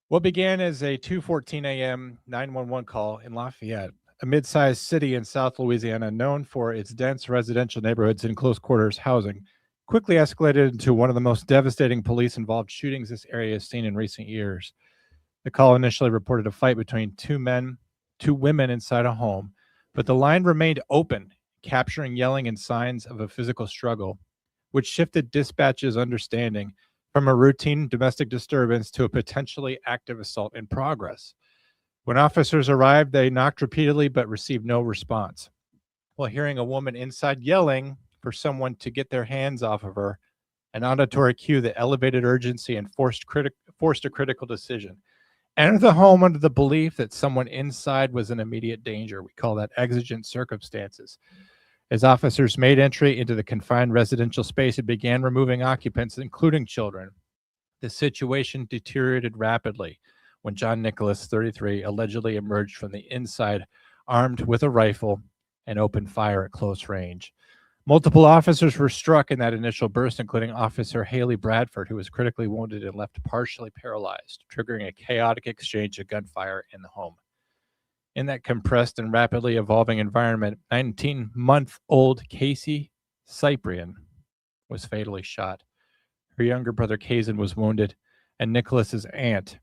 What began as a 2:14 a.m. 911 call in Lafayette, a mid-sized city in South Louisiana known for its dense residential neighborhoods and close quarters housing, quickly escalated into one of the most devastating police-involved shootings this area has seen in recent years. The call initially reported a fight between two women inside a home, but the line remained open, capturing yelling and signs of a physical struggle, which shifted dispatch's understanding from a routine domestic disturbance to a potentially active assault in progress. When officers arrived, they knocked repeatedly but received no response. While hearing a woman inside yelling for someone to get their hands off of her, an auditory cue that elevated urgency and forced a critical decision. Enter the home under the belief that someone inside was in immediate danger. We call that exigent circumstances. As officers made entry into the confined residential space and began removing occupants, including children, the situation deteriorated rapidly when John Nicholas, 33, allegedly emerged from the inside armed with a rifle and opened fire at close range. Multiple officers were struck in that initial burst, including Officer Haley Bradford, who was critically wounded and left partially paralyzed, triggering a chaotic exchange of gunfire in the home. In that compressed and rapidly evolving environment, 19-month-old Casey Cyprian was fatally shot. Her younger brother Kazan was wounded, and Nicholas's aunt,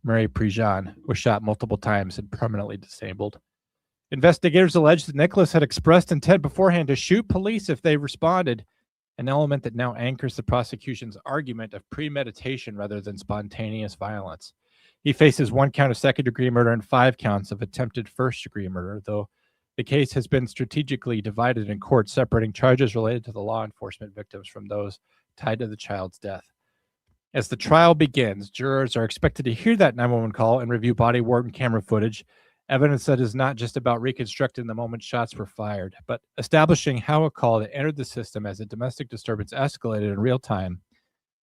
Mary Prejean, was shot multiple times and permanently disabled. Investigators alleged that Nicholas had expressed intent beforehand to shoot police if they responded, an element that now anchors the prosecution's argument of premeditation rather than spontaneous violence. He faces 1 count of second-degree murder and 5 counts of attempted first-degree murder, though the case has been strategically divided in court, separating charges related to the law enforcement victims from those tied to the child's death. As the trial begins, jurors are expected to hear that 911 call and review body-worn camera footage, evidence that is not just about reconstructing the moment shots were fired, but establishing how a call that entered the system as a domestic disturbance escalated in real time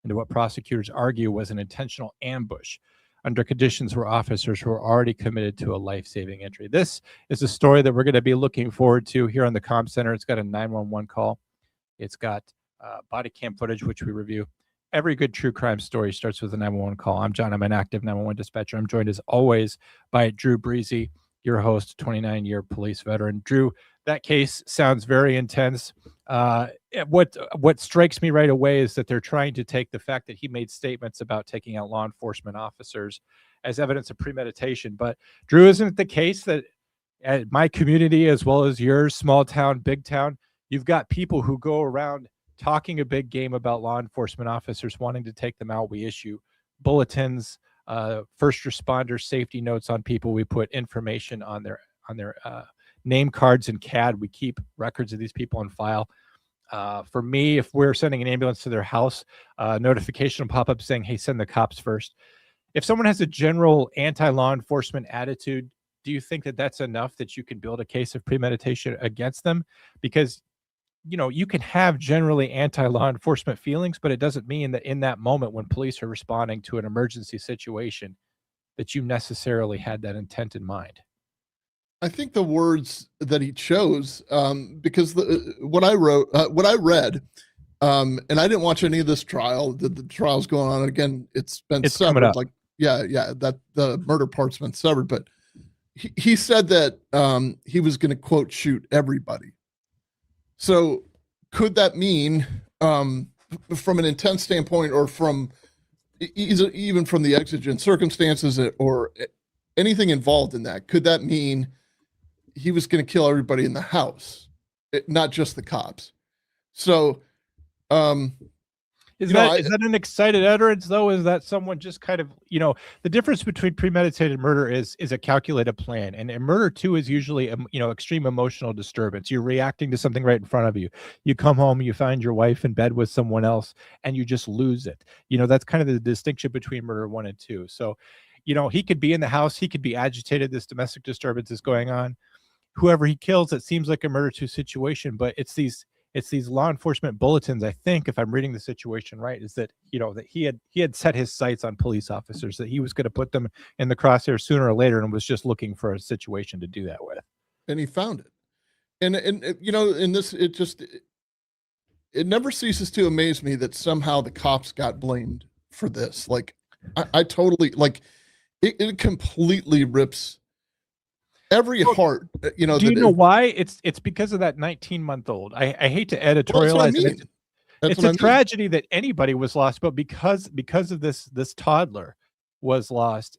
into what prosecutors argue was an intentional ambush under conditions where officers were already committed to a life-saving entry. This is a story that we're going to be looking forward to here on the Comm Center. It's got a 911 call. It's got body cam footage, which we review. Every good true crime story starts with a 911 call. I'm John. I'm an active 911 dispatcher. I'm joined as always by Drew Breezy, your host, 29-year police veteran. Drew, that case sounds very intense. What strikes me right away is that they're trying to take the fact that he made statements about taking out law enforcement officers as evidence of premeditation. But Drew, isn't it the case that at my community, as well as yours, small town, big town, you've got people who go around talking a big game about law enforcement officers wanting to take them out? We issue bulletins, first responder safety notes on people. We put information on their name cards and CAD. We keep records of these people on file. For me, if we're sending an ambulance to their house, notification will pop up saying, hey, send the cops first. If someone has a general anti-law enforcement attitude, do you think that that's enough that you can build a case of premeditation against them? Because you can have generally anti-law enforcement feelings, but it doesn't mean that in that moment when police are responding to an emergency situation that you necessarily had that intent in mind. I think the words that he chose, because what I read, and I didn't watch any of this trial. The trial's going on again. It's severed. Like, that the murder part's been severed. But he said that he was going to quote shoot everybody. So could that mean, from an intent standpoint, or from even from the exigent circumstances or anything involved in that, could that mean he was going to kill everybody in the house, not just the cops? So is that an excited utterance, though? Is that someone just kind of, the difference between premeditated murder is a calculated plan, and murder too is usually extreme emotional disturbance. You're reacting to something right in front of you. You come home, you find your wife in bed with someone else, and you just lose it. That's kind of the distinction between murder 1 and 2. So he could be in the house, he could be agitated, this domestic disturbance is going on. Whoever he kills, it seems like a murder 2 situation, but it's these law enforcement bulletins. I think, if I'm reading the situation right, is that that he had set his sights on police officers, that he was going to put them in the crosshairs sooner or later, and was just looking for a situation to do that with. And he found it. And in this, it never ceases to amaze me that somehow the cops got blamed for this. Like, I totally, like, it completely rips every Well, heart. You know, do you that know why? It's because of that 19-month-old. I hate to well, that's what I editorialize it. mean. That's It's what a I mean. tragedy that anybody was lost, but because of this toddler was lost,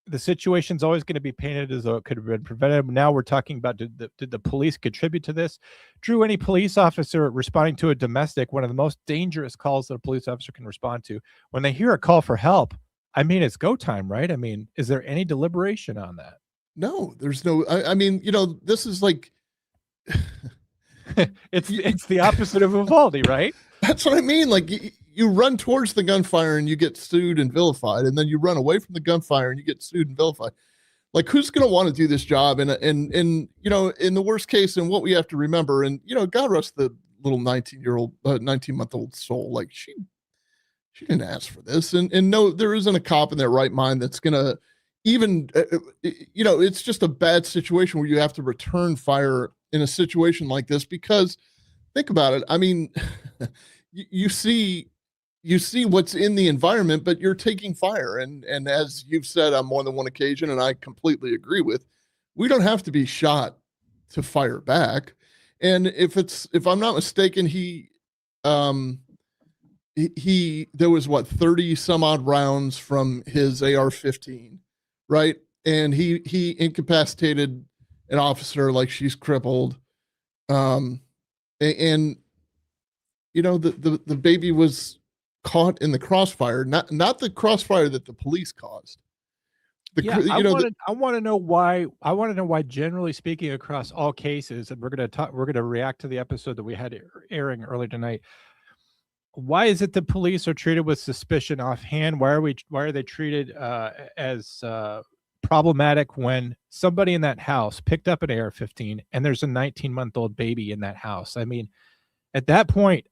the situation's always going to be painted as though it could have been prevented. Now we're talking about did the police contribute to this? Drew, any police officer responding to a domestic, one of the most dangerous calls that a police officer can respond to, when they hear a call for help, I mean, it's go time, right? I mean, is there any deliberation on that? No, there's no. I mean, you know, this is like It's the opposite of Uvalde, right? that's what I mean. Like you run towards the gunfire and you get sued and vilified, and then you run away from the gunfire and you get sued and vilified. Like who's going to want to do this job? And you know, in the worst case, and what we have to remember, and you know, God rest the little 19-month-old soul. Like she didn't ask for this, and no, there isn't a cop in their right mind that's going to even you know, it's just a bad situation where you have to return fire in a situation like this because think about it. I mean, you see what's in the environment, but you're taking fire. And as you've said on more than one occasion, and I completely agree with, we don't have to be shot to fire back. And if I'm not mistaken, um he there was what 30 some odd rounds from his AR-15, right? And he incapacitated an officer like she's crippled. Um and you know the baby was caught in the crossfire, not the crossfire that the police caused. Yeah, You know, I want to know why. I want to know why, generally speaking, across all cases, and we're going to react to the episode that we had airing earlier tonight. Why is it the police are treated with suspicion offhand? Why are they treated as problematic when somebody in that house picked up an AR-15 and there's a 19-month-old baby in that house? I mean, at that point,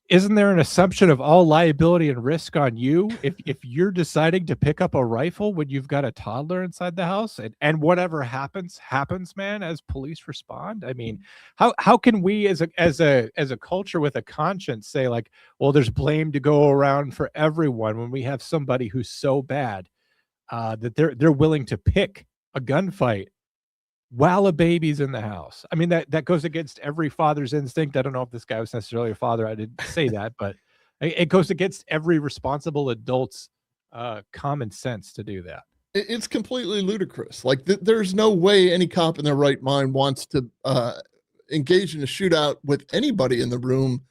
isn't there an assumption of all liability and risk on you if you're deciding to pick up a rifle when you've got a toddler inside the house, and whatever happens, man, as police respond? I mean, how can we as a culture with a conscience say, like, well, there's blame to go around for everyone when we have somebody who's so bad that they're willing to pick a gunfight while a baby's in the house? I mean, that goes against every father's instinct. I don't know if this guy was necessarily a father. I didn't say that, but it goes against every responsible adult's common sense to do that. it's completely ludicrous. Like there's no way any cop in their right mind wants to engage in a shootout with anybody in the room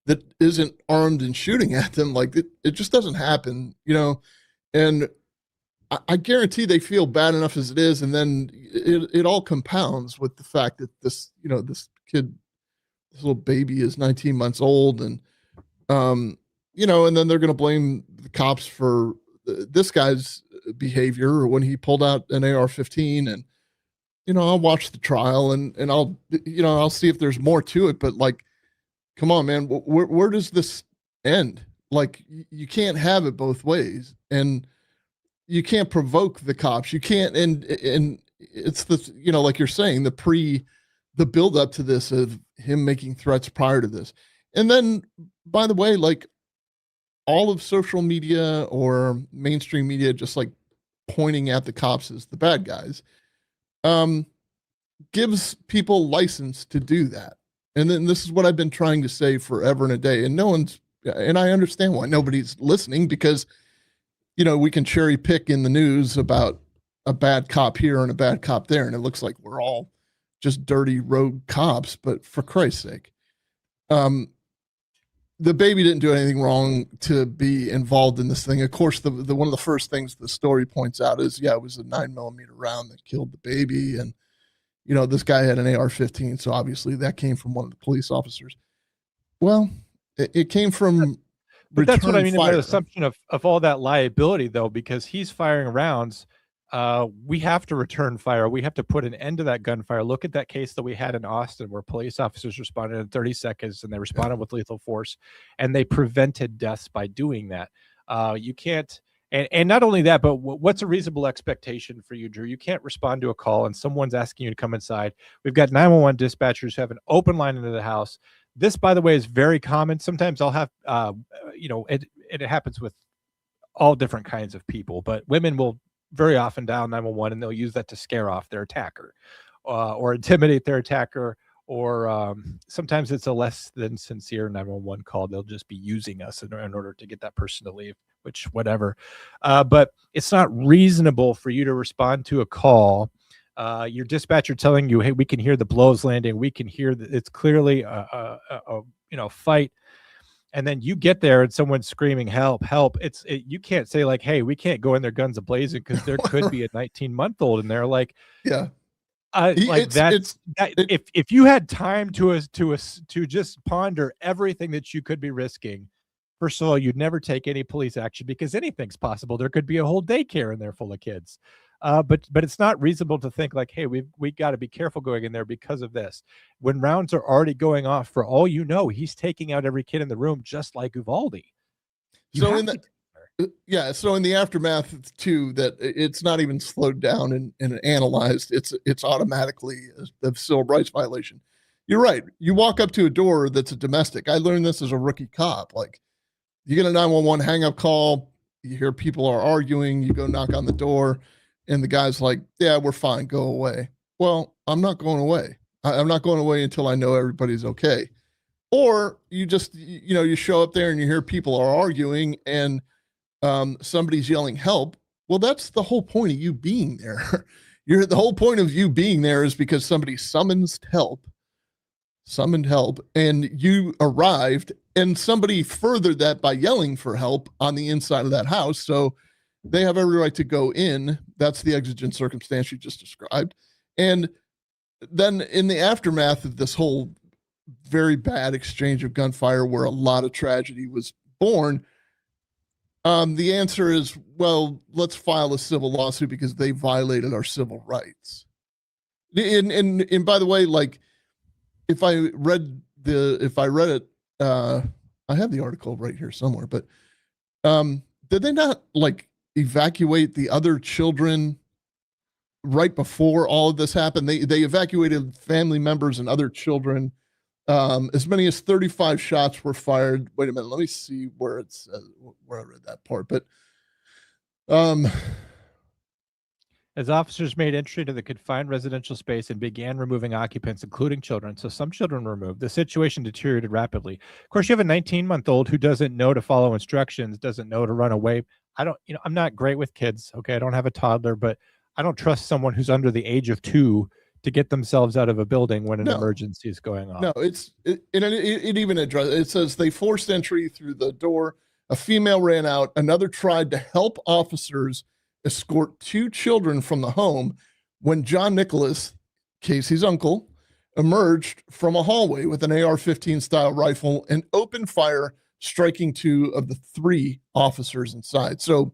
that isn't armed and shooting at them. Like it just doesn't happen, you know. And I guarantee they feel bad enough as it is, and then it all compounds with the fact that this kid, this little baby, is 19 months old, and you know, and then they're going to blame the cops for this guy's behavior when he pulled out an AR-15. And you know, I'll watch the trial and I'll see if there's more to it. But like, come on, man, where does this end? Like, you can't have it both ways, and you can't provoke the cops. You can't, and it's the, you know, like you're saying, the build up to this of him making threats prior to this. And then, by the way, like all of social media or mainstream media, just like pointing at the cops as the bad guys, gives people license to do that. And then this is what I've been trying to say forever and a day. And and I understand why nobody's listening, because you know, we can cherry pick in the news about a bad cop here and a bad cop there, and it looks like we're all just dirty rogue cops. But for Christ's sake, the baby didn't do anything wrong to be involved in this thing. Of course, the one of the first things the story points out is, yeah, it was a 9mm round that killed the baby, and you know, this guy had an AR-15, so obviously that came from one of the police officers. Well, it came from. But that's what I mean by the assumption of all that liability, though, because he's firing rounds. We have to return fire. We have to put an end to that gunfire. Look at that case that we had in Austin where police officers responded in 30 seconds and they responded with lethal force, and they prevented deaths by doing that. You can't, and not only that, but what's a reasonable expectation for you, Drew? You can't respond to a call and someone's asking you to come inside. We've got 911 dispatchers who have an open line into the house. This, by the way, is very common. Sometimes I'll have, you know, it happens with all different kinds of people, but women will very often dial 911 and they'll use that to scare off their attacker or intimidate their attacker. Or sometimes it's a less than sincere 911 call. They'll just be using us in order to get that person to leave, which whatever. But it's not reasonable for you to respond to a call. Your dispatcher telling you, hey, we can hear the blows landing. We can hear that it's clearly a fight. And then you get there and someone's screaming, help, help. You can't say like, hey, we can't go in there guns a-blazing because there could be a 19-month-old in there. Like, yeah. If you had time to just ponder everything that you could be risking, first of all, you'd never take any police action because anything's possible. There could be a whole daycare in there full of kids. But it's not reasonable to think like, hey, we got to be careful going in there because of this. When rounds are already going off, for all you know, he's taking out every kid in the room, just like Uvalde. So in the aftermath too, that it's not even slowed down and analyzed. It's automatically a civil rights violation. You're right. You walk up to a door that's a domestic. I learned this as a rookie cop. Like, you get a 911 hang up call, you hear people are arguing, you go knock on the door, and the guy's like, yeah, we're fine, go away. Well, I'm not going away. I'm not going away until I know everybody's okay. Or you just, you show up there and you hear people are arguing and somebody's yelling help. Well, that's the whole point of you being there. The whole point of you being there is because somebody summoned help, and you arrived, and somebody furthered that by yelling for help on the inside of that house. So they have every right to go in. That's the exigent circumstance you just described. And then in the aftermath of this whole very bad exchange of gunfire where a lot of tragedy was born, the answer is, well, let's file a civil lawsuit because they violated our civil rights. And by the way, like, if I read it, I have the article right here somewhere, but did they not like evacuate the other children right before all of this happened? They evacuated family members and other children. As many as 35 shots were fired. Wait a minute, let me see where where I read that part. But as officers made entry to the confined residential space and began removing occupants, including children, so some children were removed, the situation deteriorated rapidly. Of course, you have a 19-month-old who doesn't know to follow instructions, doesn't know to run away. I'm not great with kids. Okay, I don't have a toddler, but I don't trust someone who's under the age of 2 to get themselves out of a building when an emergency is going on. No, it even addresses, it says they forced entry through the door. A female ran out. Another tried to help officers escort 2 children from the home when John Nicholas, Casey's uncle, emerged from a hallway with an AR-15 style rifle and opened fire, striking 2 of the 3 officers inside. So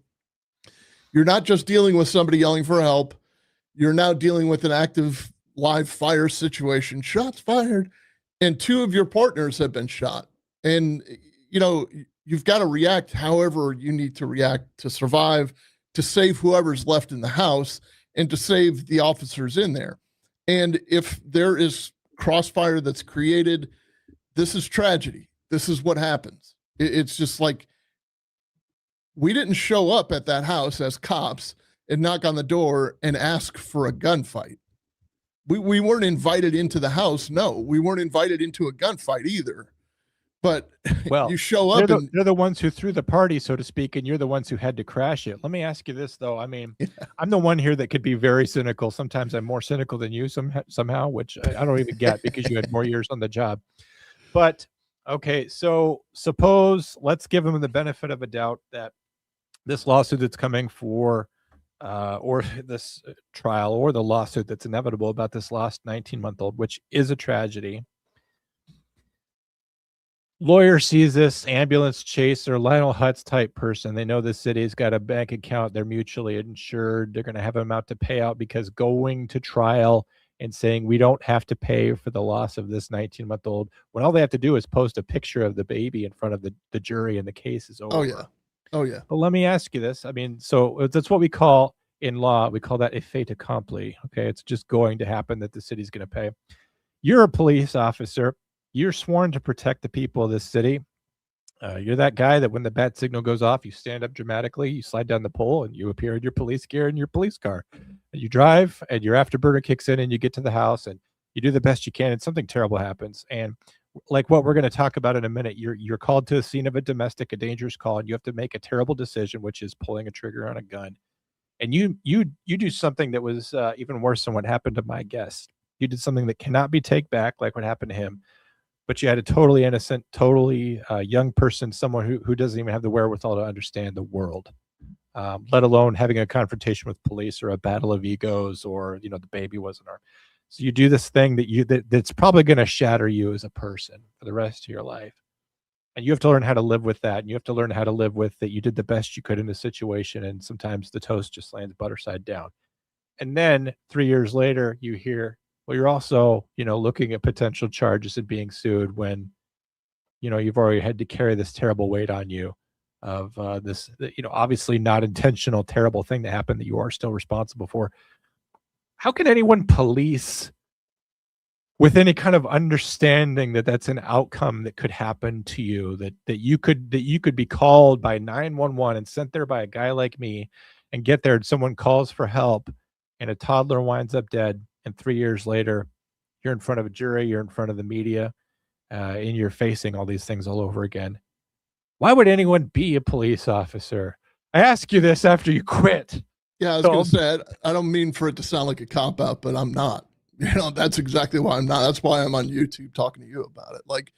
you're not just dealing with somebody yelling for help. You're now dealing with an active live fire situation, shots fired, and 2 of your partners have been shot. And, you've got to react however you need to react to survive, to save whoever's left in the house, and to save the officers in there. And if there is crossfire that's created, this is tragedy. This is what happens. It's just like, we didn't show up at that house as cops and knock on the door and ask for a gunfight. We weren't invited into the house. No, we weren't invited into a gunfight either. But you show up they're the ones who threw the party, so to speak, and you're the ones who had to crash it. Let me ask you this, though. I mean, I'm the one here that could be very cynical. Sometimes I'm more cynical than you somehow, which I don't even get because you had more years on the job. But, okay, so let's give them the benefit of a doubt that this lawsuit that's coming for or this trial or the lawsuit that's inevitable about this lost 19-month-old, which is a tragedy. Lawyer sees this ambulance chaser, Lionel Hutz type person. They know the city's got a bank account. They're mutually insured. They're going to have an amount to pay out because going to trial and saying we don't have to pay for the loss of this 19-month-old when all they have to do is post a picture of the baby in front of the jury and the case is over. Oh, yeah. But let me ask you this. I mean, so that's what we call in law, we call that a fait accompli. Okay, it's just going to happen that the city's going to pay. You're a police officer. You're sworn to protect the people of this city. You're that guy that when the bat signal goes off, you stand up dramatically, you slide down the pole, and you appear in your police gear and your police car. And you drive, and your afterburner kicks in, and you get to the house, and you do the best you can, and something terrible happens. And like what we're going to talk about in a minute, you're called to a scene of a dangerous call, and you have to make a terrible decision, which is pulling a trigger on a gun. And you do something that was even worse than what happened to my guest. You did something that cannot be take back, like what happened to him, but you had a totally innocent, totally young person, someone who doesn't even have the wherewithal to understand the world, let alone having a confrontation with police or a battle of egos, or the baby wasn't armed. So you do this thing that's probably going to shatter you as a person for the rest of your life, and you have to learn how to live with that. And you have to learn how to live with that you did the best you could in the situation, and sometimes the toast just lands butter side down. And then 3 years later, you hear, well, you're also, looking at potential charges and being sued when, you've already had to carry this terrible weight on you of this, obviously not intentional, terrible thing that happened that you are still responsible for. How can anyone police with any kind of understanding that that's an outcome that could happen to you, that you could be called by 911 and sent there by a guy like me, and get there and someone calls for help and a toddler winds up dead, and 3 years later you're in front of a jury, you're in front of the media, and you're facing all these things all over again? Why would anyone be a police officer? I ask you this after you quit. Yeah, I was going to say, I don't mean for it to sound like a cop out, but I'm not. That's exactly why I'm not. That's why I'm on YouTube talking to you about it. Like,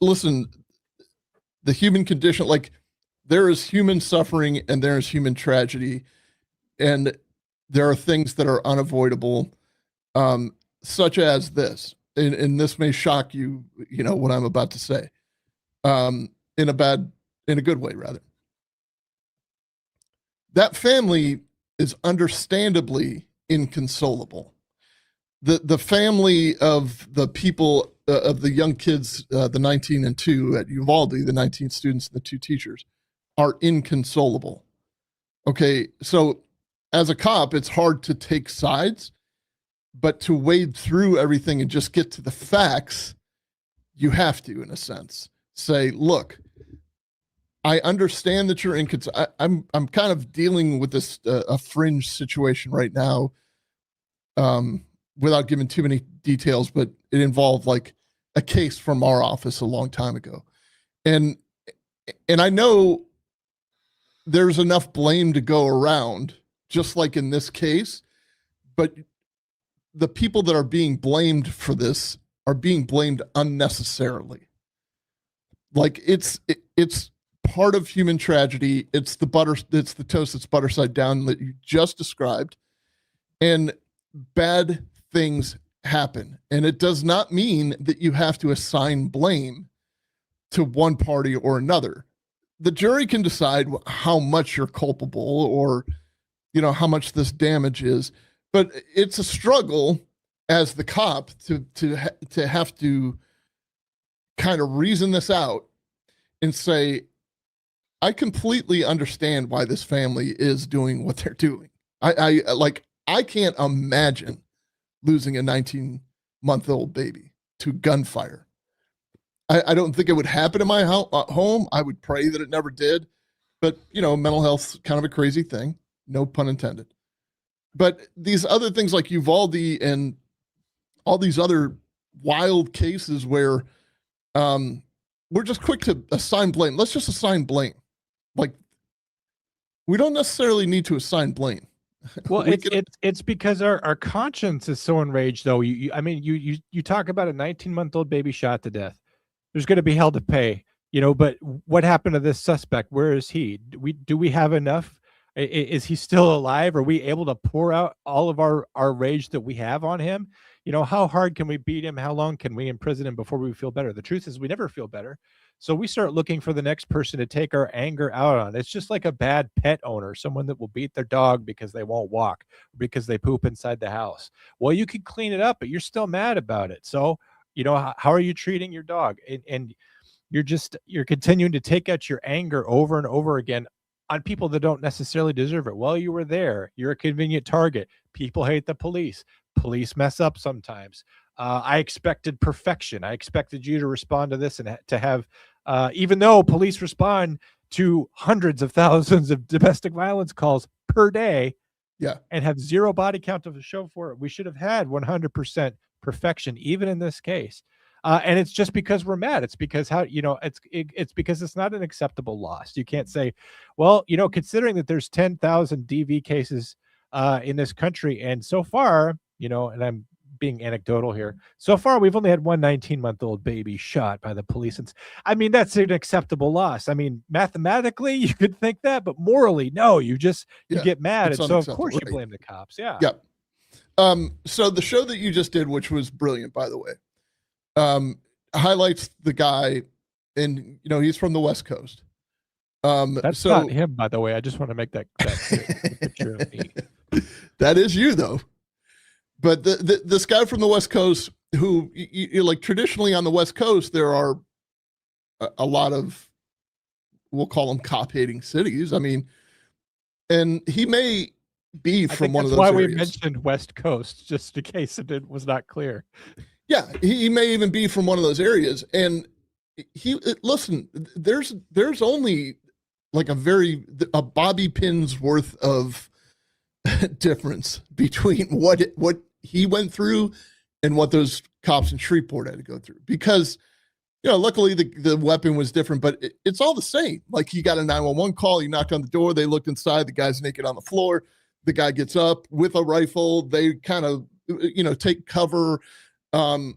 listen, the human condition, like, there is human suffering and there is human tragedy, and there are things that are unavoidable, such as this. And this may shock you, what I'm about to say, in a good way, rather. That family is understandably inconsolable. The family of the people, of the young kids, the 19 and 2 at Uvalde, the 19 students and the 2 teachers, are inconsolable. Okay, so as a cop, it's hard to take sides, but to wade through everything and just get to the facts, you have to, in a sense, say, look, I understand that you're I'm kind of dealing with this a fringe situation right now, without giving too many details, but it involved like a case from our office a long time ago, and I know there's enough blame to go around, just like in this case, but the people that are being blamed for this are being blamed unnecessarily. Like it's part of human tragedy. It's the toast that's butter side down that you just described. And bad things happen. And it does not mean that you have to assign blame to one party or another. The jury can decide how much you're culpable, or, how much this damage is, but it's a struggle as the cop to have to kind of reason this out and say, I completely understand why this family is doing what they're doing. I can't imagine losing a 19-month-old baby to gunfire. I don't think it would happen in my home. I would pray that it never did, but mental health's kind of a crazy thing. No pun intended. But these other things like Uvalde and all these other wild cases where we're just quick to assign blame. Let's just assign blame. Like, we don't necessarily need to assign blame. Well, it's because our conscience is so enraged, though. You talk about a 19-month-old baby shot to death. There's going to be hell to pay, but what happened to this suspect? Where is he? Do we have enough? Is he still alive? Are we able to pour out all of our rage that we have on him? How hard can we beat him? How long can we imprison him before we feel better? The truth is we never feel better. So we start looking for the next person to take our anger out on. It's just like a bad pet owner, someone that will beat their dog because they won't walk, because they poop inside the house. Well, you can clean it up, but you're still mad about it. So, how are you treating your dog? And you're continuing to take out your anger over and over again on people that don't necessarily deserve it. Well, you were there. You're a convenient target. People hate the police. Police mess up sometimes. I expected perfection. I expected you to respond to this and to have even though police respond to hundreds of thousands of domestic violence calls per day, Yeah. and have zero body count to show for it. We should have had 100% perfection, even in this case. And it's just because we're mad. It's because it's because it's not an acceptable loss. You can't say, well, considering that there's 10,000 DV cases in this country, and so far, and I'm being anecdotal here, so far we've only had one 19-month-old baby shot by the police. And I mean, that's an acceptable loss. I mean, mathematically you could think that, but morally, no. You get mad, and so of course you blame the cops. Yeah. So the show that you just did, which was brilliant, by the way, highlights the guy, and he's from the West Coast. That's not him, by the way. I just want to make that picture of me. That is you, though. But this guy from the West Coast, who like traditionally on the West Coast, there are a lot of, we'll call them cop-hating cities. I mean, and he may be from one of those areas. That's why we mentioned West Coast, just in case it was not clear. Yeah, he may even be from one of those areas. And listen, there's only like a bobby pin's worth of difference between what he went through and what those cops in Shreveport had to go through, because luckily the weapon was different, but it's all the same. Like, he got a 911 call, he knocked on the door, they looked inside, the guy's naked on the floor, the guy gets up with a rifle, they kind of take cover, and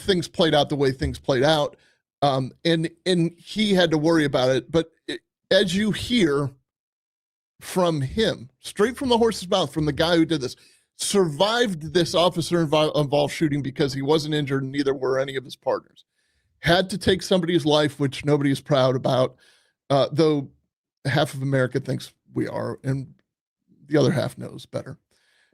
things played out the way things played out, and he had to worry about it. But as you hear from him, straight from the horse's mouth, from the guy who did this, survived this officer involved shooting because he wasn't injured, and neither were any of his partners. Had to take somebody's life, which nobody is proud about, though half of America thinks we are, and the other half knows better.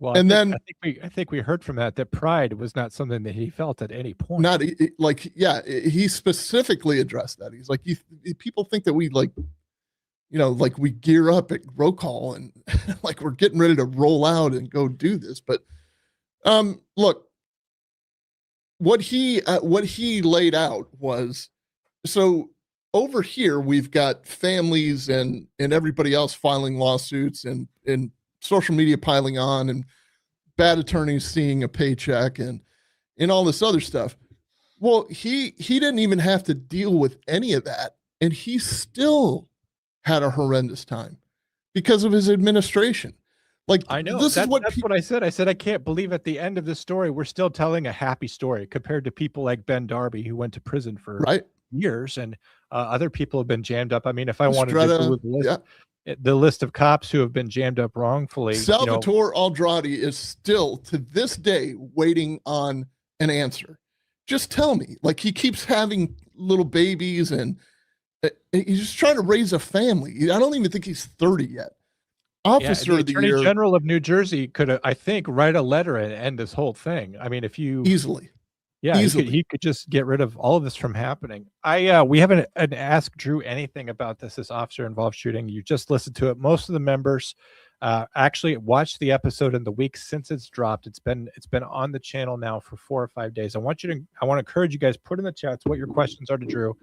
Well, I think we heard from that pride was not something that he felt at any point. Not like, yeah, he specifically addressed that. He's like, people think that we like we gear up at roll call and like we're getting ready to roll out and go do this. But look, what he laid out was, so over here we've got families and everybody else filing lawsuits and social media piling on and bad attorneys seeing a paycheck and all this other stuff. Well, he didn't even have to deal with any of that, and he still had a horrendous time because of his administration. Like, I know that's what I said. I said, I can't believe at the end of this story, we're still telling a happy story compared to people like Ben Darby, who went to prison for years, and other people have been jammed up. I mean, if I wanted to go with the list of cops who have been jammed up wrongfully, Salvatore Aldradi is still to this day waiting on an answer. Just tell me, like, he keeps having little babies and he's just trying to raise a family. I don't even think he's 30 yet. Officer of the Year. Attorney General of New Jersey could, I think, write a letter and end this whole thing. I mean, if you easily, he could just get rid of all of this from happening. We haven't asked Drew anything about this officer involved shooting. You just listened to it. Most of the members actually watched the episode in the week since it's dropped. It's been on the channel now for 4 or 5 days. I want to encourage you guys, put in the chats what your questions are to Drew.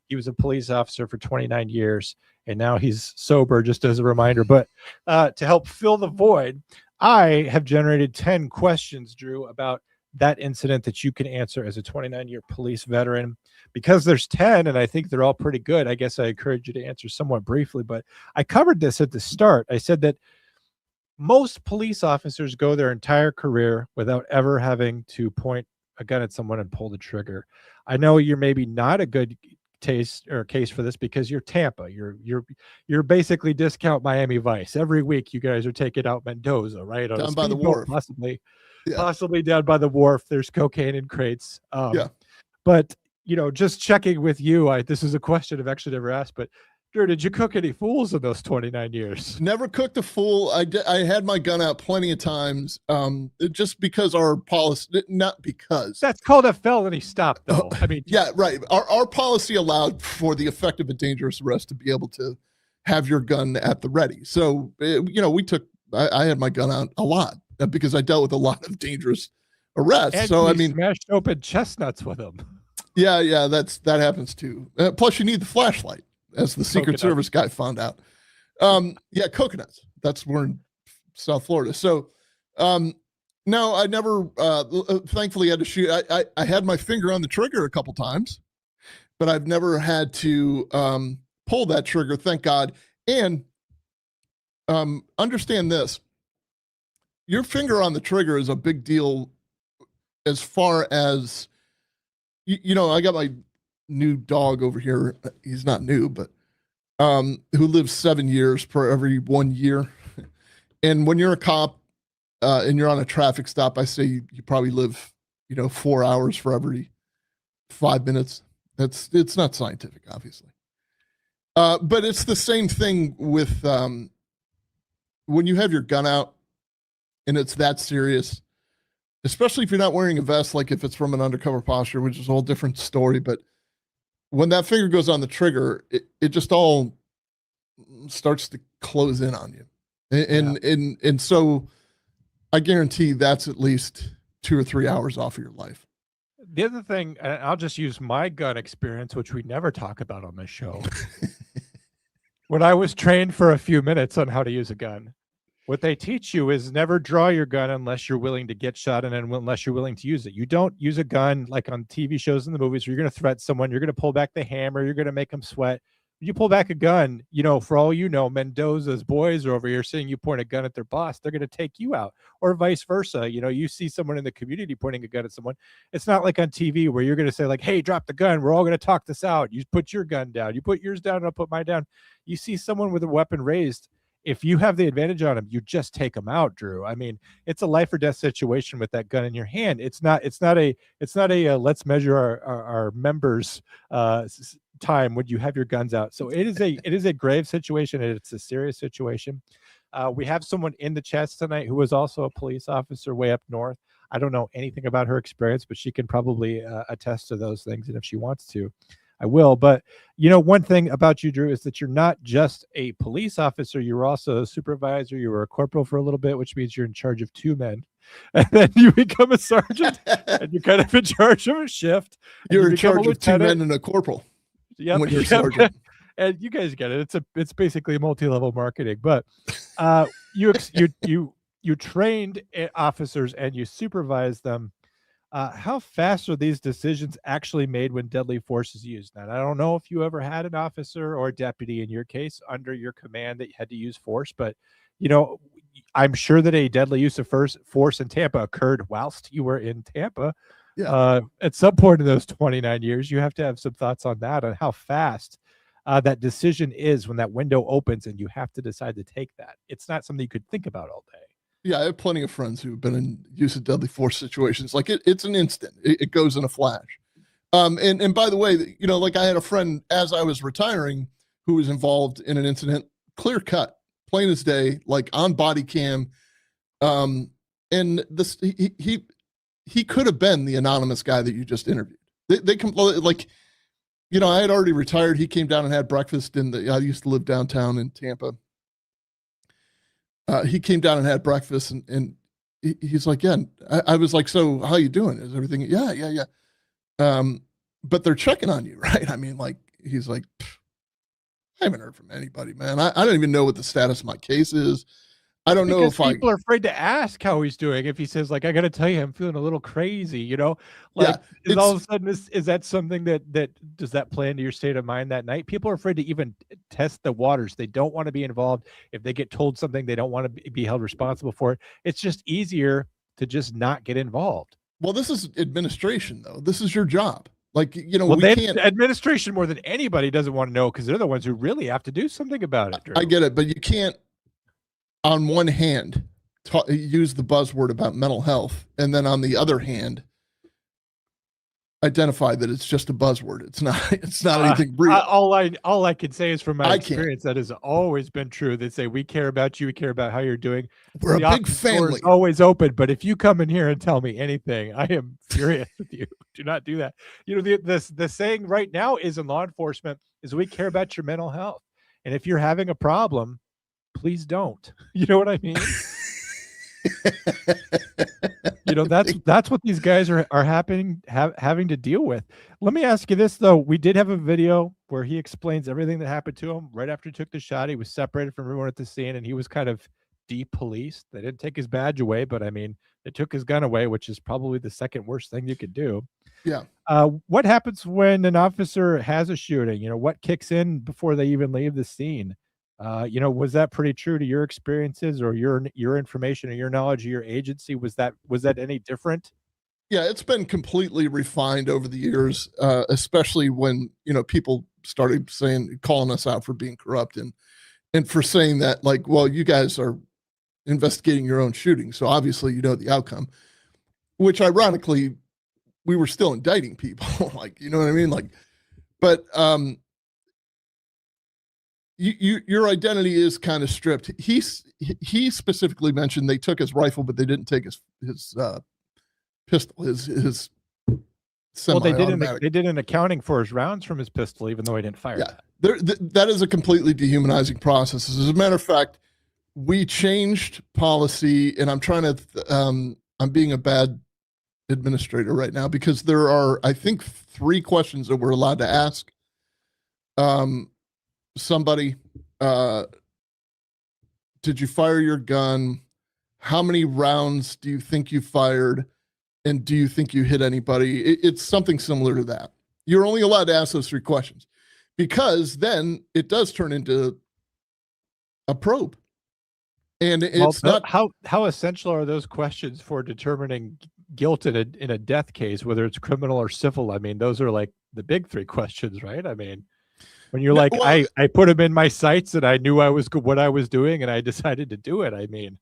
He was a police officer for 29 years, and now he's sober, just as a reminder. But to help fill the void, I have generated 10 questions, Drew, about that incident that you can answer as a 29-year police veteran. Because there's 10, and I think they're all pretty good, I guess I encourage you to answer somewhat briefly. But I covered this at the start. I said that most police officers go their entire career without ever having to point a gun at someone and pull the trigger. I know you're maybe not a good case for this because you're Tampa. You're basically discount Miami Vice. Every week you guys are taking out Mendoza, right? Down by the wharf. Possibly down by the wharf. There's cocaine in crates. But just checking with you, this is a question I've actually never asked, but Drew, did you cook any fools in those 29 years? Never cooked a fool. I had my gun out plenty of times, just because our policy, not because. That's called a felony stop, though. I mean, yeah, right. Our policy allowed for the effective and dangerous arrest to be able to have your gun at the ready. So, I had my gun out a lot because I dealt with a lot of dangerous arrests. And so, smashed open chestnuts with them. Yeah, that happens too. Plus, you need the flashlight, as the Secret Coconut. Service guy found out. Yeah, coconuts. We're in South Florida. So, no, I never. Thankfully, had to shoot. I had my finger on the trigger a couple times, but I've never had to pull that trigger. Thank God. And understand this: your finger on the trigger is a big deal. As far as I got my new dog over here. He's not new, but who lives 7 years per every 1 year. And when you're a cop and you're on a traffic stop, I say you probably live, 4 hours for every 5 minutes. It's not scientific, obviously. But it's the same thing with when you have your gun out and it's that serious, especially if you're not wearing a vest, like if it's from an undercover posture, which is a whole different story. But when that finger goes on the trigger, it just all starts to close in on you. And so I guarantee that's at least 2 or 3 hours off of your life. The other thing, and I'll just use my gun experience, which we never talk about on this show. When I was trained for a few minutes on how to use a gun, what they teach you is never draw your gun unless you're willing to get shot and unless you're willing to use it. You don't use a gun like on TV shows and the movies where you're going to threaten someone, you're going to pull back the hammer, you're going to make them sweat. You pull back a gun, for all Mendoza's boys are over here seeing you point a gun at their boss, they're going to take you out, or vice versa. You see someone in the community pointing a gun at someone. It's not like on TV where you're going to say like, hey, drop the gun. We're all going to talk this out. You put your gun down. You put yours down and I'll put mine down. You see someone with a weapon raised. If you have the advantage on him, you just take them out, Drew. I mean, it's a life or death situation with that gun in your hand. It's not a let's measure our members time when you have your guns out. So it is a grave situation. And it's a serious situation. We have someone in the chats tonight who was also a police officer way up north. I don't know anything about her experience, but she can probably attest to those things. And if she wants to, I will. But one thing about you, Drew, is that you're not just a police officer. You were also a supervisor. You were a corporal for a little bit, which means you're in charge of 2 men. And then you become a sergeant and you're kind of in charge of a shift. You're in charge of 2 men and a corporal. Yep. When you're sergeant. And you guys get it. It's basically multi-level marketing. But you trained officers and you supervised them. How fast are these decisions actually made when deadly force is used? Now, I don't know if you ever had an officer or a deputy in your case under your command that you had to use force, but I'm sure that a deadly use of force in Tampa occurred whilst you were in Tampa. Yeah. At some point in those 29 years, you have to have some thoughts on that, on how fast that decision is when that window opens and you have to decide to take that. It's not something you could think about all day. Yeah, I have plenty of friends who've been in use of deadly force situations. Like it's an instant. It goes in a flash. And by the way, like I had a friend as I was retiring who was involved in an incident, clear cut, plain as day, like on body cam. And this he could have been the anonymous guy that you just interviewed. They like, I had already retired. He came down and had breakfast I used to live downtown in Tampa. He came down and had breakfast and he's like, yeah. I was like, so how you doing? Is everything? Yeah. But they're checking on you, right? I mean, like, he's like, I haven't heard from anybody, man. I don't even know what the status of my case is. I don't know if people are afraid to ask how he's doing. If he says like, I got to tell you, I'm feeling a little crazy, all of a sudden, is that something that does that play into your state of mind that night? People are afraid to even test the waters. They don't want to be involved. If they get told something, they don't want to be held responsible for it. It's just easier to just not get involved. Well, this is administration though. This is your job. Like, we can't. Administration more than anybody doesn't want to know because they're the ones who really have to do something about it. Drew. I get it, but you can't, on one hand, use the buzzword about mental health, and then on the other hand, identify that it's just a buzzword. It's not anything real. All I can say is from my experience, that has always been true. They say, we care about you. We care about how you're doing. We're a big family. Is always open. But if you come in here and tell me anything, I am furious with you. Do not do that. The saying right now is in law enforcement is we care about your mental health. And if you're having a problem, please don't. You know what I mean? That's what these guys are having to deal with. Let me ask you this though. We did have a video where he explains everything that happened to him right after he took the shot. He was separated from everyone at the scene, and he was kind of de-policed. They didn't take his badge away, but I mean, they took his gun away, which is probably the second worst thing you could do. Yeah. What happens when an officer has a shooting? What kicks in before they even leave the scene? Was that pretty true to your experiences or your information or your knowledge of your agency? Was that any different? Yeah, it's been completely refined over the years, especially when people started calling us out for being corrupt and for saying that, like, well, you guys are investigating your own shooting, so obviously the outcome. Which ironically, we were still indicting people, like, you know what I mean, like, but your identity is kind of stripped. He specifically mentioned they took his rifle, but they didn't take his pistol, his semi-automatic. They did an accounting for his rounds from his pistol, even though he didn't fire that. That is a completely dehumanizing process. As a matter of fact, we changed policy, and I'm being a bad administrator right now because there are, I think, 3 questions that we're allowed to ask somebody. Did you fire your gun? How many rounds do you think you fired? And do you think you hit anybody? It's something similar to that. You're only allowed to ask those 3 questions because then it does turn into a probe. And it's not how essential are those questions for determining guilt in a death case, whether it's criminal or civil? I mean, those are like the big 3 questions, right? I mean, when you're I put him in my sights and I knew what I was doing and I decided to do it. I mean,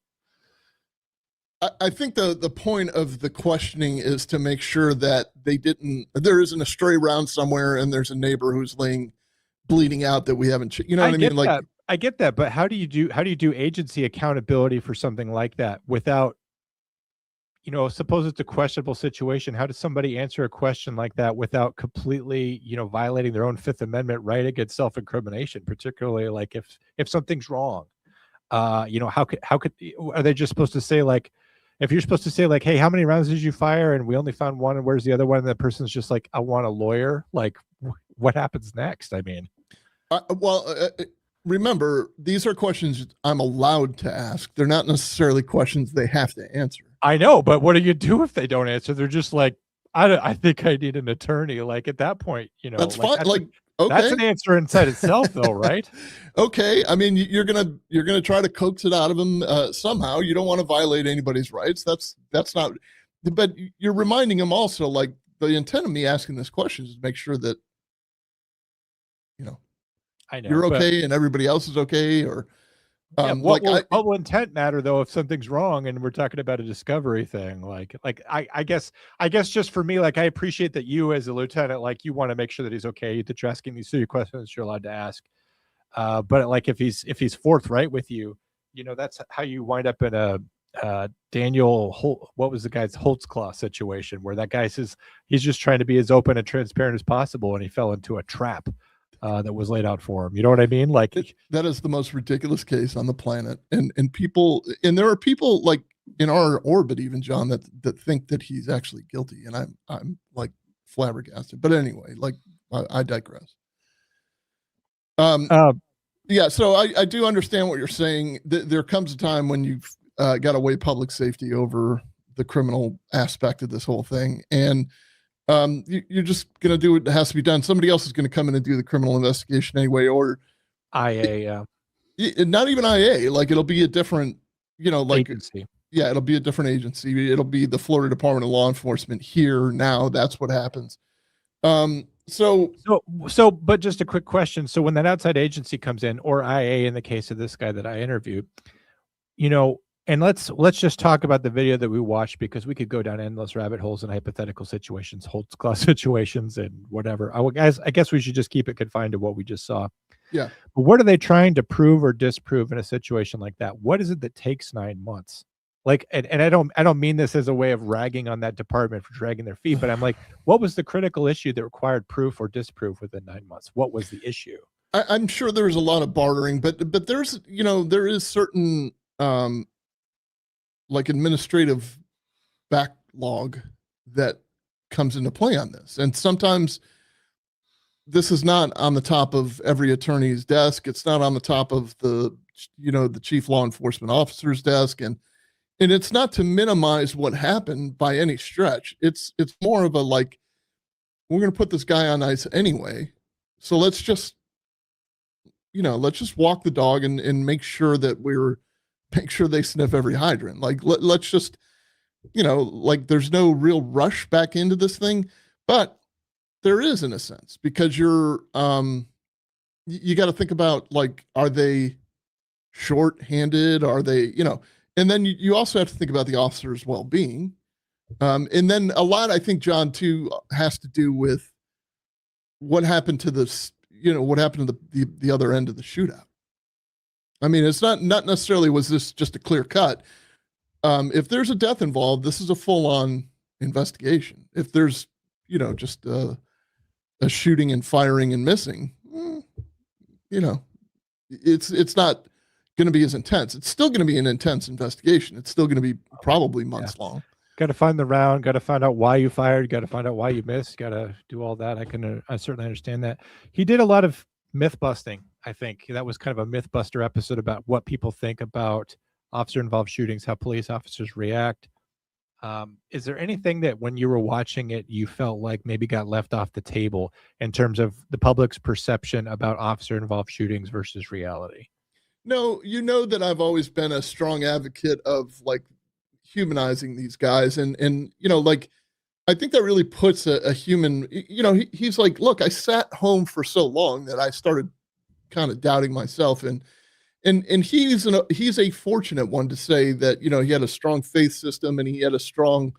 I think the point of the questioning is to make sure that there isn't a stray round somewhere and there's a neighbor who's bleeding out that we haven't, what I mean? Like, I get that, but how do you do agency accountability for something like that without, suppose it's a questionable situation. How does somebody answer a question like that without completely, violating their own Fifth Amendment right against self-incrimination, particularly like if something's wrong? How could are they just supposed to say, like, if you're supposed to say, like, hey, how many rounds did you fire? And we only found 1, and where's the other one? And the person's just like, I want a lawyer. Like, what happens next? I mean, remember, these are questions I'm allowed to ask. They're not necessarily questions they have to answer. I know, but what do you do if they don't answer? They're just like, I think I need an attorney. Like, at that point, that's fine. Okay. That's an answer inside itself, though, right? Okay. I mean, you're gonna try to coax it out of them somehow. You don't want to violate anybody's rights. That's not. But you're reminding them also, like, the intent of me asking this question is to make sure that I know you're okay and everybody else is okay. Or what will intent matter though if something's wrong and we're talking about a discovery thing? Like I guess just for me, like, I appreciate that you as a lieutenant, like, you want to make sure that he's okay, that you're asking these 3 questions you're allowed to ask. But like if he's forthright with you, that's how you wind up in a Daniel Holt, what was the guy's Holtzclaw situation where that guy says he's just trying to be as open and transparent as possible and he fell into a trap that was laid out for him. You know what I mean? Like, that is the most ridiculous case on the planet. And there are people like in our orbit, even, John, that think that he's actually guilty. And I'm like flabbergasted, but anyway, like, I digress. Yeah. So I do understand what you're saying. There comes a time when you've got to weigh public safety over the criminal aspect of this whole thing. And you're just going to do what has to be done. Somebody else is going to come in and do the criminal investigation anyway, or IA. Not even IA. Like, it'll be a different, agency. Yeah, it'll be a different agency. It'll be the Florida Department of Law Enforcement here now. That's what happens. So, but just a quick question. So when that outside agency comes in, or IA in the case of this guy that I interviewed, and let's just talk about the video that we watched, because we could go down endless rabbit holes in hypothetical situations, Holtzclaw situations, and whatever. I guess we should just keep it confined to what we just saw. Yeah. But what are they trying to prove or disprove in a situation like that? What is it that takes 9 months? Like, and I don't mean this as a way of ragging on that department for dragging their feet, but I'm like, what was the critical issue that required proof or disproof within 9 months? What was the issue? I'm sure there's a lot of bartering, but there's, there is certain, like, administrative backlog that comes into play on this. And sometimes this is not on the top of every attorney's desk. It's not on the top of the chief law enforcement officer's desk. And it's not to minimize what happened by any stretch. It's more of a like, we're going to put this guy on ice anyway. So let's just walk the dog and make sure that make sure they sniff every hydrant. Like, let's just, like there's no real rush back into this thing, but there is in a sense, because you got to think about, like, are they short-handed? Are they, and then you also have to think about the officer's well-being. And then a lot, I think, John, too, has to do with what happened to what happened to the other end of the shootout. I mean, it's not necessarily was this just a clear cut. If there's a death involved, this is a full-on investigation. If there's, just a shooting and firing and missing, it's not going to be as intense. It's still going to be an intense investigation. It's still going to be probably months long. Got to find the round, got to find out why you fired, got to find out why you missed, got to do all that. I certainly understand that. He did a lot of myth busting. I think that was kind of a myth buster episode about what people think about officer involved shootings, how police officers react. Is there anything that when you were watching it, you felt like maybe got left off the table in terms of the public's perception about officer involved shootings versus reality? No, that I've always been a strong advocate of, like, humanizing these guys. And like, I think that really puts a human, he's like, look, I sat home for so long that I started kind of doubting myself. And he's a fortunate one to say that, he had a strong faith system and he had a strong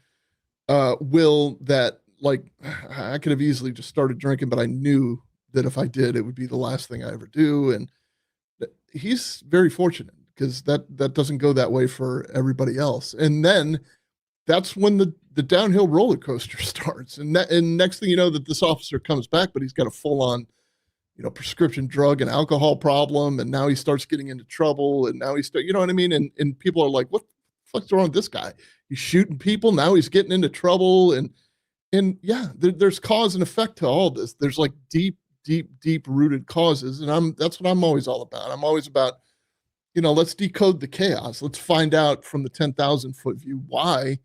will that, like, I could have easily just started drinking, but I knew that if I did, it would be the last thing I ever do. And he's very fortunate, because that doesn't go that way for everybody else. And then that's when the downhill roller coaster starts. And next thing you know, that this officer comes back, but he's got a full on, prescription drug and alcohol problem. And now he starts getting into trouble. And now you know what I mean? And people are like, what the fuck's wrong with this guy? He's shooting people. Now he's getting into trouble. And yeah, there's cause and effect to all this. There's like deep rooted causes. And that's what I'm always all about. I'm always about, let's decode the chaos. Let's find out from the 10,000 foot view why,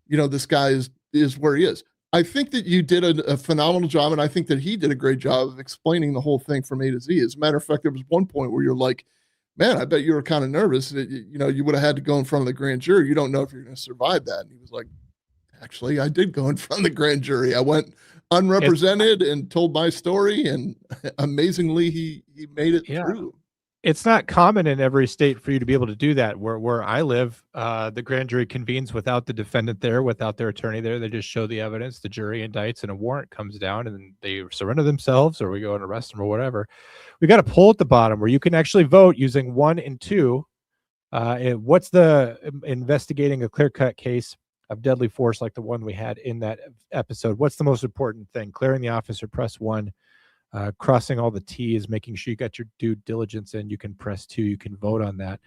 this guy is where he is. I think that you did a phenomenal job, and I think that he did a great job of explaining the whole thing from A to Z. As a matter of fact, there was one point where you're like, man, I bet you were kind of nervous. You would have had to go in front of the grand jury. You don't know if you're going to survive that. And he was like, actually, I did go in front of the grand jury. I went unrepresented and told my story, and amazingly, he made it through. It's not common in every state for you to be able to do that. Where I live, the grand jury convenes without the defendant there, without their attorney there. They just show the evidence, the jury indicts, and a warrant comes down, and then they surrender themselves, or we go and arrest them or whatever. We got a poll at the bottom where you can actually vote using 1 and 2. What's the investigating a clear-cut case of deadly force like the one we had in that episode? What's the most important thing? Clearing the officer, press 1. Crossing all the T's, making sure you got your due diligence in, you can press 2. You can vote on that.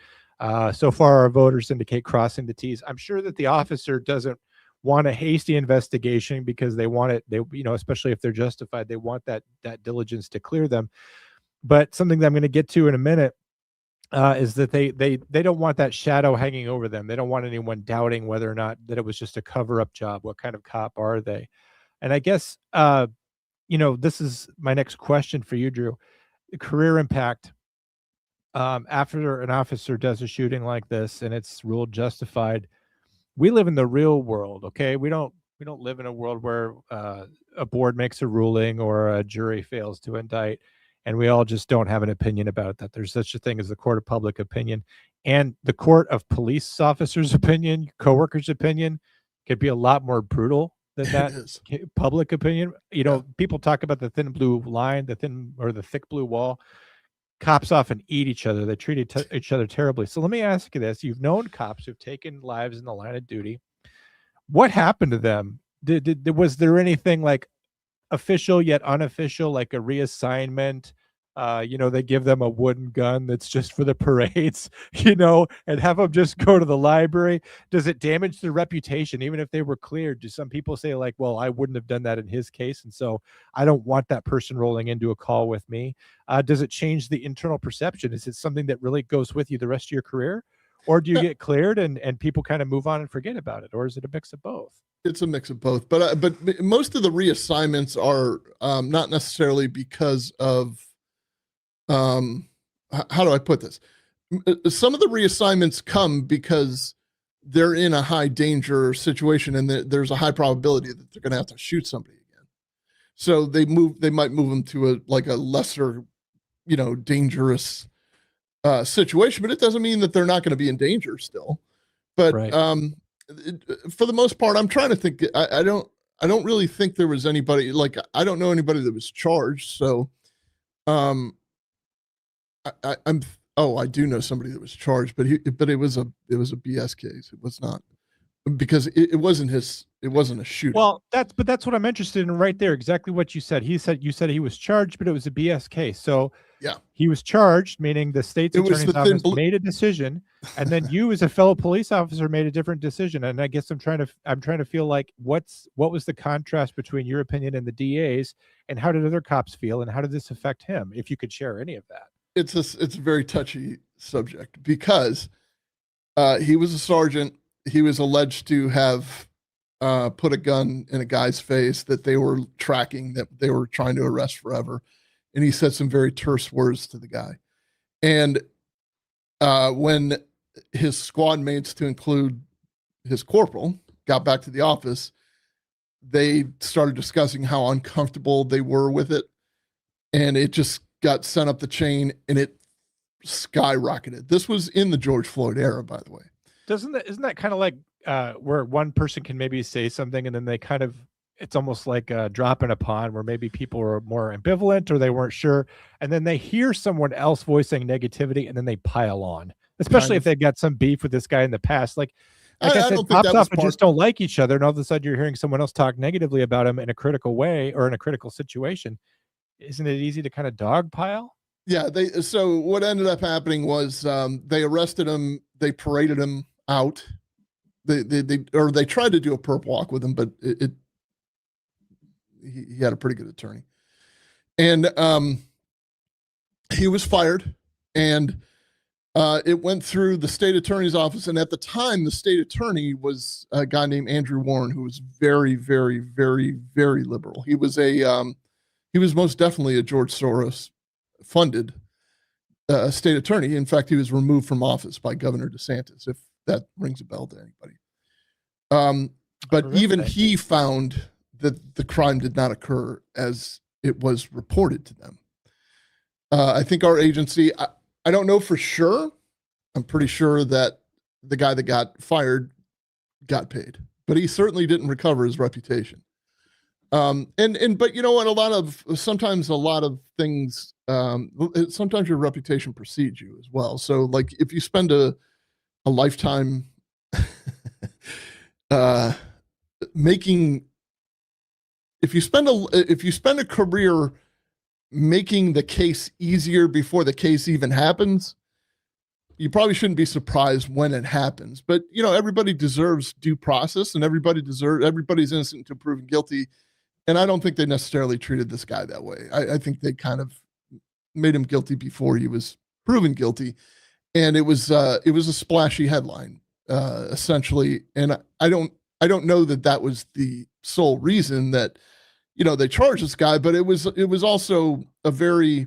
So far, our voters indicate crossing the T's. I'm sure that the officer doesn't want a hasty investigation because they want it, especially if they're justified, they want that diligence to clear them. But something that I'm going to get to in a minute is that they don't want that shadow hanging over them. They don't want anyone doubting whether or not that it was just a cover-up job. What kind of cop are they? And I guess this is my next question for you, Drew. The career impact after an officer does a shooting like this and it's ruled justified. We live in the real world, okay? We don't live in a world where a board makes a ruling or a jury fails to indict, and we all just don't have an opinion about that. There's such a thing as the court of public opinion, and the court of police officers' opinion, coworkers' opinion, could be a lot more brutal than that public opinion. People talk about the thin blue line, the thick blue wall. Cops often eat each other. They treat each other terribly. So let me ask you this. You've known cops who've taken lives in the line of duty. What happened to them? Was there anything like official yet unofficial, like a reassignment, They give them a wooden gun that's just for the parades, and have them just go to the library. Does it damage their reputation, even if they were cleared? Do some people say like, well, I wouldn't have done that in his case, and so I don't want that person rolling into a call with me? Does it change the internal perception? Is it something that really goes with you the rest of your career? Or do you get cleared and people kind of move on and forget about it? Or is it a mix of both? It's a mix of both, but most of the reassignments are not necessarily because of how do I put this? Some of the reassignments come because they're in a high danger situation and there's a high probability that they're going to have to shoot somebody again. So they might move them to a lesser, dangerous situation, but it doesn't mean that they're not going to be in danger still. But right. For the most part, I'm trying to think. I don't really think there was anybody, I don't know anybody that was charged. So, I do know somebody that was charged, but it was a BS case. It was not, because it wasn't a shooting. Well, that's what I'm interested in right there. Exactly what you said. You said he was charged, but it was a BS case. So yeah, he was charged, meaning the state's attorney's office made a decision, and then you, as a fellow police officer, made a different decision. And I guess I'm trying to feel like what was the contrast between your opinion and the DA's, and how did other cops feel, and how did this affect him? If you could share any of that. It's a very touchy subject because he was a sergeant. He was alleged to have put a gun in a guy's face that they were tracking, that they were trying to arrest forever. And he said some very terse words to the guy. And when his squad mates, to include his corporal, got back to the office, they started discussing how uncomfortable they were with it. And it just got sent up the chain and it skyrocketed. This was in the George Floyd era, by the way. Isn't that kind of like where one person can maybe say something and then they kind of, it's almost like a drop in a pond where maybe people are more ambivalent or they weren't sure. And then they hear someone else voicing negativity and then they pile on, especially if they've got some beef with this guy in the past. Like I said, cops often just don't like each other. And all of a sudden you're hearing someone else talk negatively about him in a critical way or in a critical situation. Isn't it easy to kind of dogpile? Yeah. So what ended up happening was they arrested him. They paraded him out. They tried to do a perp walk with him, but he had a pretty good attorney, and he was fired, and it went through the state attorney's office. And at the time, the state attorney was a guy named Andrew Warren, who was very, very, very, very liberal. He was he was most definitely a George Soros funded state attorney. In fact, he was removed from office by Governor DeSantis, if that rings a bell to anybody. But even he found that the crime did not occur as it was reported to them. I think our agency, I don't know for sure. I'm pretty sure that the guy that got fired got paid, but he certainly didn't recover his reputation. But you know what? Sometimes a lot of things, sometimes your reputation precedes you as well. So like if you spend a lifetime if you spend a career making the case easier before the case even happens, you probably shouldn't be surprised when it happens. But everybody deserves due process, and everybody's innocent until proven guilty. And I don't think they necessarily treated this guy that way. I think they kind of made him guilty before he was proven guilty. And it was a splashy headline, essentially. And I don't know that was the sole reason that, they charged this guy, but it was also a very,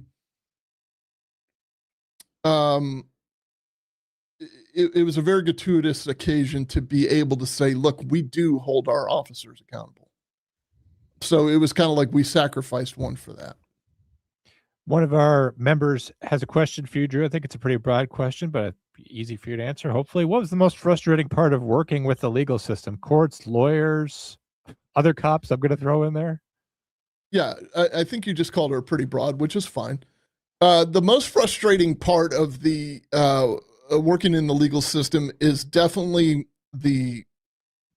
it was a very gratuitous occasion to be able to say, look, we do hold our officers accountable. So it was kind of like we sacrificed one for that. One of our members has a question for you, Drew. I think it's a pretty broad question, but easy for you to answer, hopefully. What was the most frustrating part of working with the legal system? Courts, lawyers, other cops I'm going to throw in there? Yeah, I think you just called her pretty broad, which is fine. The most frustrating part of the working in the legal system is definitely the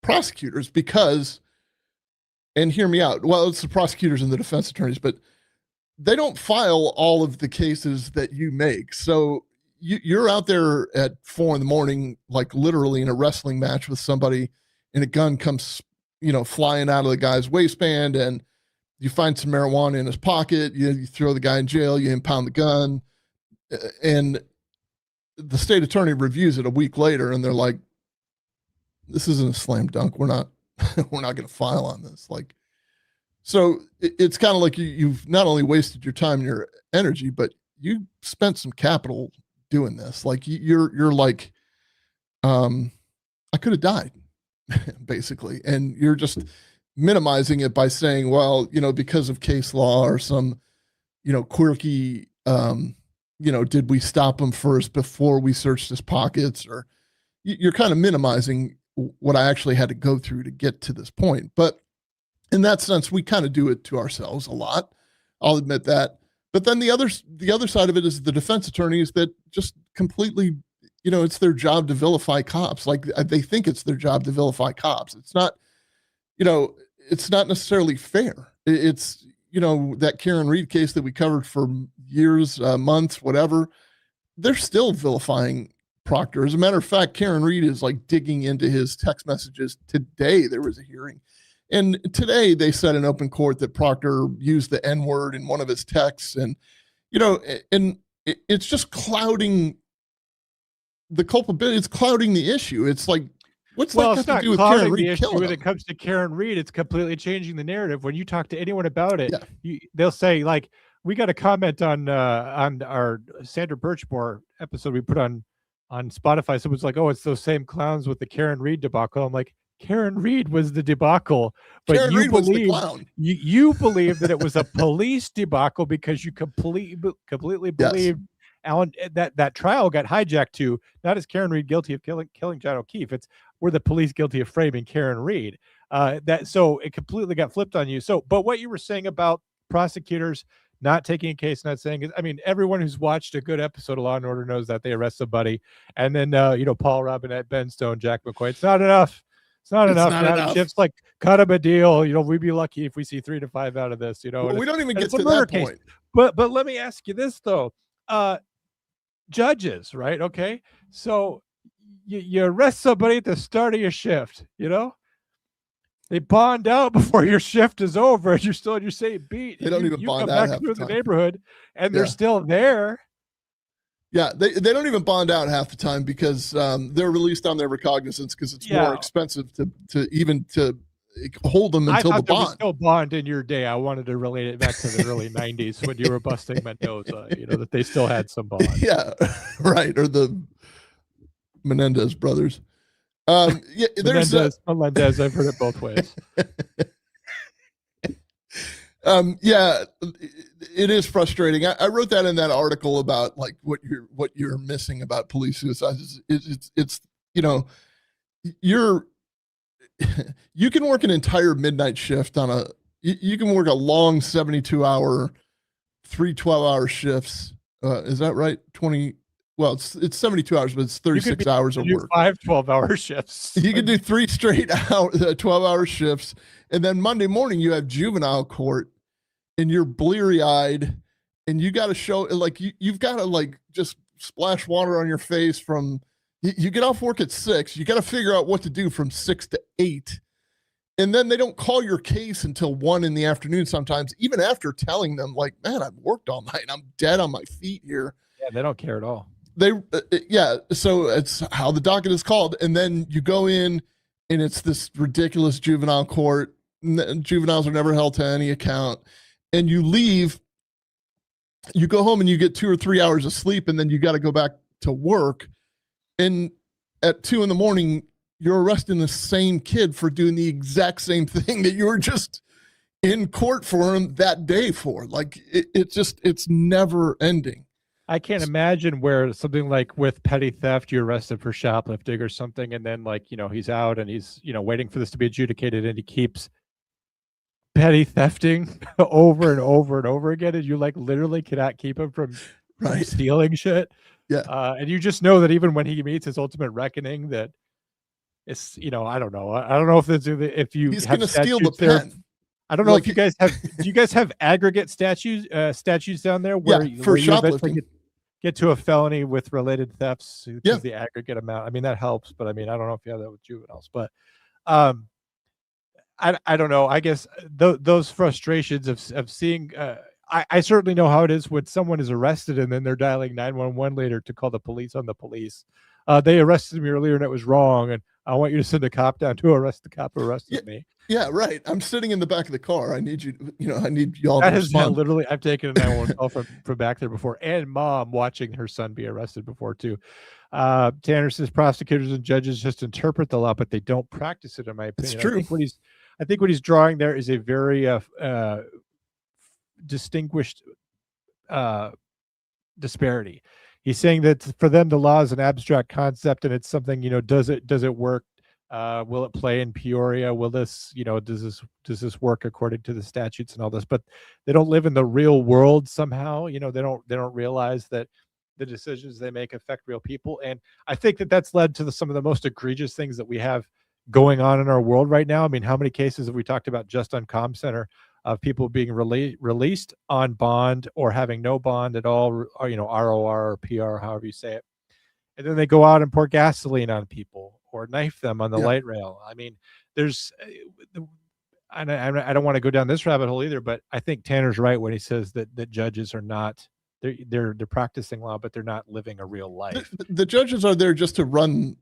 prosecutors, because, and hear me out, well, it's the prosecutors and the defense attorneys, but they don't file all of the cases that you make. So you're out there at 4 a.m, like literally in a wrestling match with somebody, and a gun comes, flying out of the guy's waistband, and you find some marijuana in his pocket. You throw the guy in jail, you impound the gun, and the state attorney reviews it a week later, and they're like, this isn't a slam dunk. We're not going to file on this. Like, so it's kind of like you've not only wasted your time and your energy, but you spent some capital doing this. Like you're like, I could have died basically. And you're just minimizing it by saying, well, because of case law or some, quirky, did we stop him first before we searched his pockets? Or you're kind of minimizing what I actually had to go through to get to this point. But in that sense, we kind of do it to ourselves a lot. I'll admit that. But then the other side of it is the defense attorneys that just completely, it's their job to vilify cops. Like they think it's their job to vilify cops. It's not, it's not necessarily fair. It's, that Karen Reed case that we covered for years, months, whatever, they're still vilifying Proctor. As a matter of fact, Karen Reed is like digging into his text messages. Today there was a hearing. And today they said in open court that Proctor used the N-word in one of his texts. And, and it's just clouding the culpability. It's clouding the issue. It's like, what's that got to do with Karen Reed killing him? When it comes to Karen Reed, it's completely changing the narrative. When you talk to anyone about it, they'll say, like, we got a comment on our Sandra Birchmore episode we put on Spotify. Someone's like, oh, it's those same clowns with the Karen Reed debacle. I'm like, Karen Reed was the debacle, but Karen Reed was the clown. You believe that it was a police debacle because you completely believed Alan that trial got hijacked to not as Karen Reed guilty of killing John O'Keefe. It's were the police guilty of framing Karen Reed. So it completely got flipped on you. So, but what you were saying about prosecutors not taking a case, not saying, I mean, everyone who's watched a good episode of Law and Order knows that they arrest somebody, and then Paul Robinette, Ben Stone, Jack McQuaid. It's not enough. It's not enough. Shifts like cut him a deal. We'd be lucky if we see 3 to 5 out of this. Well, we don't even get to that point. But let me ask you this though, judges, right? Okay, so you arrest somebody at the start of your shift. They bond out before your shift is over, and you're still in your same beat. They don't even bond out. You come back through the neighborhood, and they're still there. Yeah, they don't even bond out half the time because they're released on their recognizance because it's more expensive to hold them until the bond. There was still bond in your day. I wanted to relate it back to the early '90s when you were busting Mendoza. That they still had some bond. Yeah, right. Or the Menendez brothers. Melendez. I've heard it both ways. It is frustrating. I wrote that in that article about like what you're missing about police suicide. It's you can work an entire midnight shift on you can work a long 72-hour, 3 12-hour shifts. Is that right? 20. Well, it's 72 hours, but it's 36 hours of work. 5 12-hour shifts. You can do 3 straight 12-hour shifts. And then Monday morning you have juvenile court and you're bleary-eyed and you got to show like you've got to like just splash water on your face from you get off work at 6. You got to figure out what to do from 6 to 8. And then they don't call your case until 1 in the afternoon sometimes, even after telling them like, man, I've worked all night. I'm dead on my feet here. Yeah, they don't care at all. So it's how the docket is called. And then you go in and it's this ridiculous juvenile court. Juveniles are never held to any account. And you leave, you go home and you get 2 or 3 hours of sleep, and then you got to go back to work. And at 2 a.m, you're arresting the same kid for doing the exact same thing that you were just in court for him that day for. Like it's never ending. I can't imagine where something like with petty theft, you're arrested for shoplifting or something. And then he's out and he's, waiting for this to be adjudicated, and he keeps petty thefting over and over and over again. And you literally cannot keep him from stealing shit. Yeah. And you just know that even when he meets his ultimate reckoning, that it's, I don't know. I don't know if you he's going to steal the pen. I don't know Like, if you guys have. Do you guys have aggregate statutes down there where yeah, for you eventually shoplifting. get to a felony with related thefts Yeah. because the aggregate amount? I mean, that helps, but I mean, I don't know if you have that with juveniles, but um, I don't know. I guess those frustrations of seeing. I certainly know how it is when someone is arrested and then they're dialing 911 later to call the police on the police. They arrested me earlier and it was wrong, and I want you to send a cop down to arrest the cop who arrested me. Yeah, right. I'm sitting in the back of the car. I need you. I need y'all That to is respond. literally. I've taken a 911 call from back there before, and mom watching her son be arrested before too. Tanner says prosecutors and judges just interpret the law, but they don't practice it. In my opinion, It's true. I think what he's drawing there is a very distinguished disparity. He's saying that for them, the law is an abstract concept, and it's something. Does it work? Will it play in Peoria? Will this, does this work according to the statutes and all this? But they don't live in the real world somehow. They don't realize that the decisions they make affect real people. And I think that that's led to some of the most egregious things that we have going on in our world right now. I mean, how many cases have we talked about just on Comm Center of people being released on bond or having no bond at all, or, ROR or PR, however you say it. And then they go out and pour gasoline on people or knife them on the light rail. I mean, there's, I don't want to go down this rabbit hole either, but I think Tanner's right when he says that judges are not, they're practicing law, but they're not living a real life. The judges are there just to run,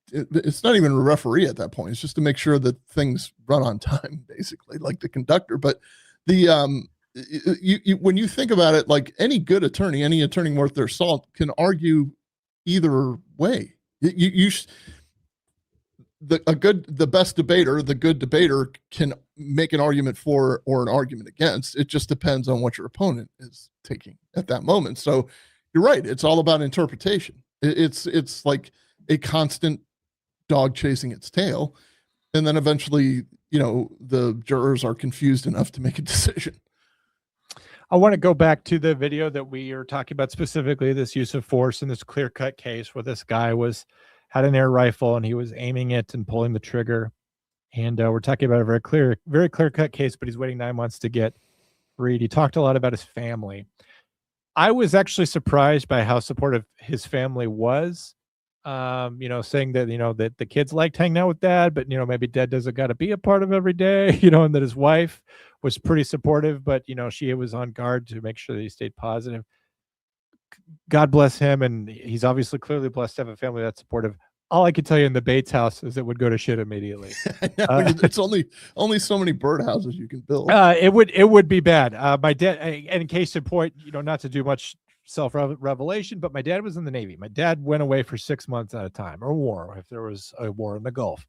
it's not even a referee at that point. It's just to make sure that things run on time, basically, like the conductor. But when you think about it, like any good attorney, any attorney worth their salt can argue either way. The best debater, the good debater can make an argument for or an argument against. It just depends on what your opponent is taking at that moment. So you're right. It's all about interpretation. It's like a constant dog chasing its tail. And then eventually, the jurors are confused enough to make a decision. I want to go back to the video that we are talking about, specifically this use of force in this clear-cut case where this guy had an air rifle and he was aiming it and pulling the trigger. And we're talking about a very clear-cut case, but he's waiting 9 months to get freed. He talked a lot about his family. I was actually surprised by how supportive his family was. Saying that, that the kids liked hanging out with dad, but, maybe dad doesn't got to be a part of every day, and that his wife was pretty supportive, but, she was on guard to make sure that he stayed positive. God bless him. And he's obviously clearly blessed to have a family that's supportive. All I can tell you in the Bates house is it would go to shit immediately. It's only so many birdhouses you can build. It would be bad. My dad, and in case in point, not to do much self-revelation, but my dad was in the Navy. My dad went away for 6 months at a time, or war, if there was a war in the Gulf.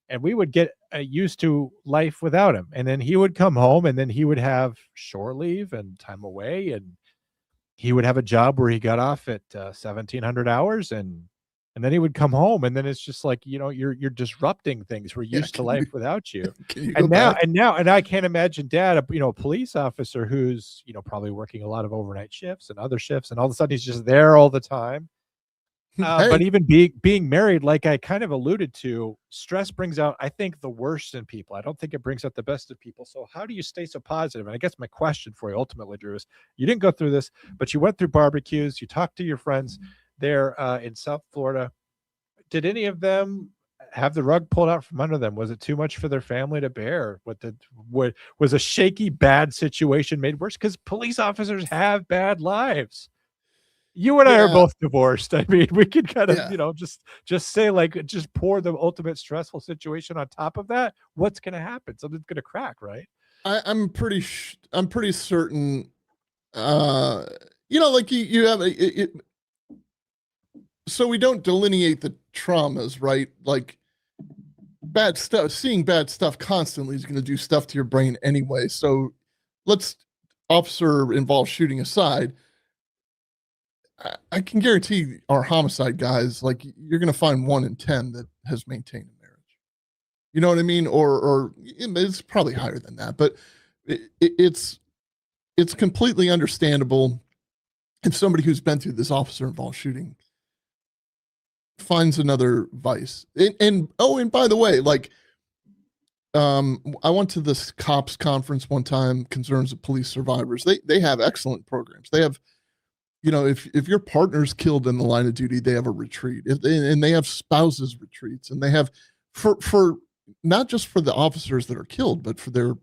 And we would get used to life without him. And then he would come home, and then he would have shore leave and time away. And he would have a job where he got off at 1,700 hours. And then he would come home, and then it's just like, you're disrupting things. We're used to life without you. And I can't imagine dad, a police officer who's, probably working a lot of overnight shifts and other shifts, and all of a sudden he's just there all the time. Hey. But even being married, like I kind of alluded to, stress brings out, I think, the worst in people. I don't think it brings out the best of people. So how do you stay so positive? And I guess my question for you ultimately, Drew, is you didn't go through this, but you went through barbecues, you talked to your friends there in South Florida. Did any of them have the rug pulled out from under them? Was it too much for their family to bear? What was a shaky, bad situation made worse? Because police officers have bad lives. You and I are both divorced. I mean, we could kind of, just say, like, just pour the ultimate stressful situation on top of that. What's going to happen? Something's going to crack, right? I'm pretty certain. Like you have so we don't delineate the traumas, right? Like bad stuff, seeing bad stuff constantly is going to do stuff to your brain anyway. So let's officer involved shooting aside. I can guarantee our homicide guys, like you're going to find 1 in 10 that has maintained a marriage. You know what I mean? Or it's probably higher than that, but it's completely understandable if somebody who's been through this officer involved shooting finds another vice. And by the way, like I went to this cops conference one time, Concerns of Police Survivors. They have excellent programs. They have, if your partner's killed in the line of duty, they have a retreat. And they have spouses retreats, and they have for not just for the officers that are killed, but for their,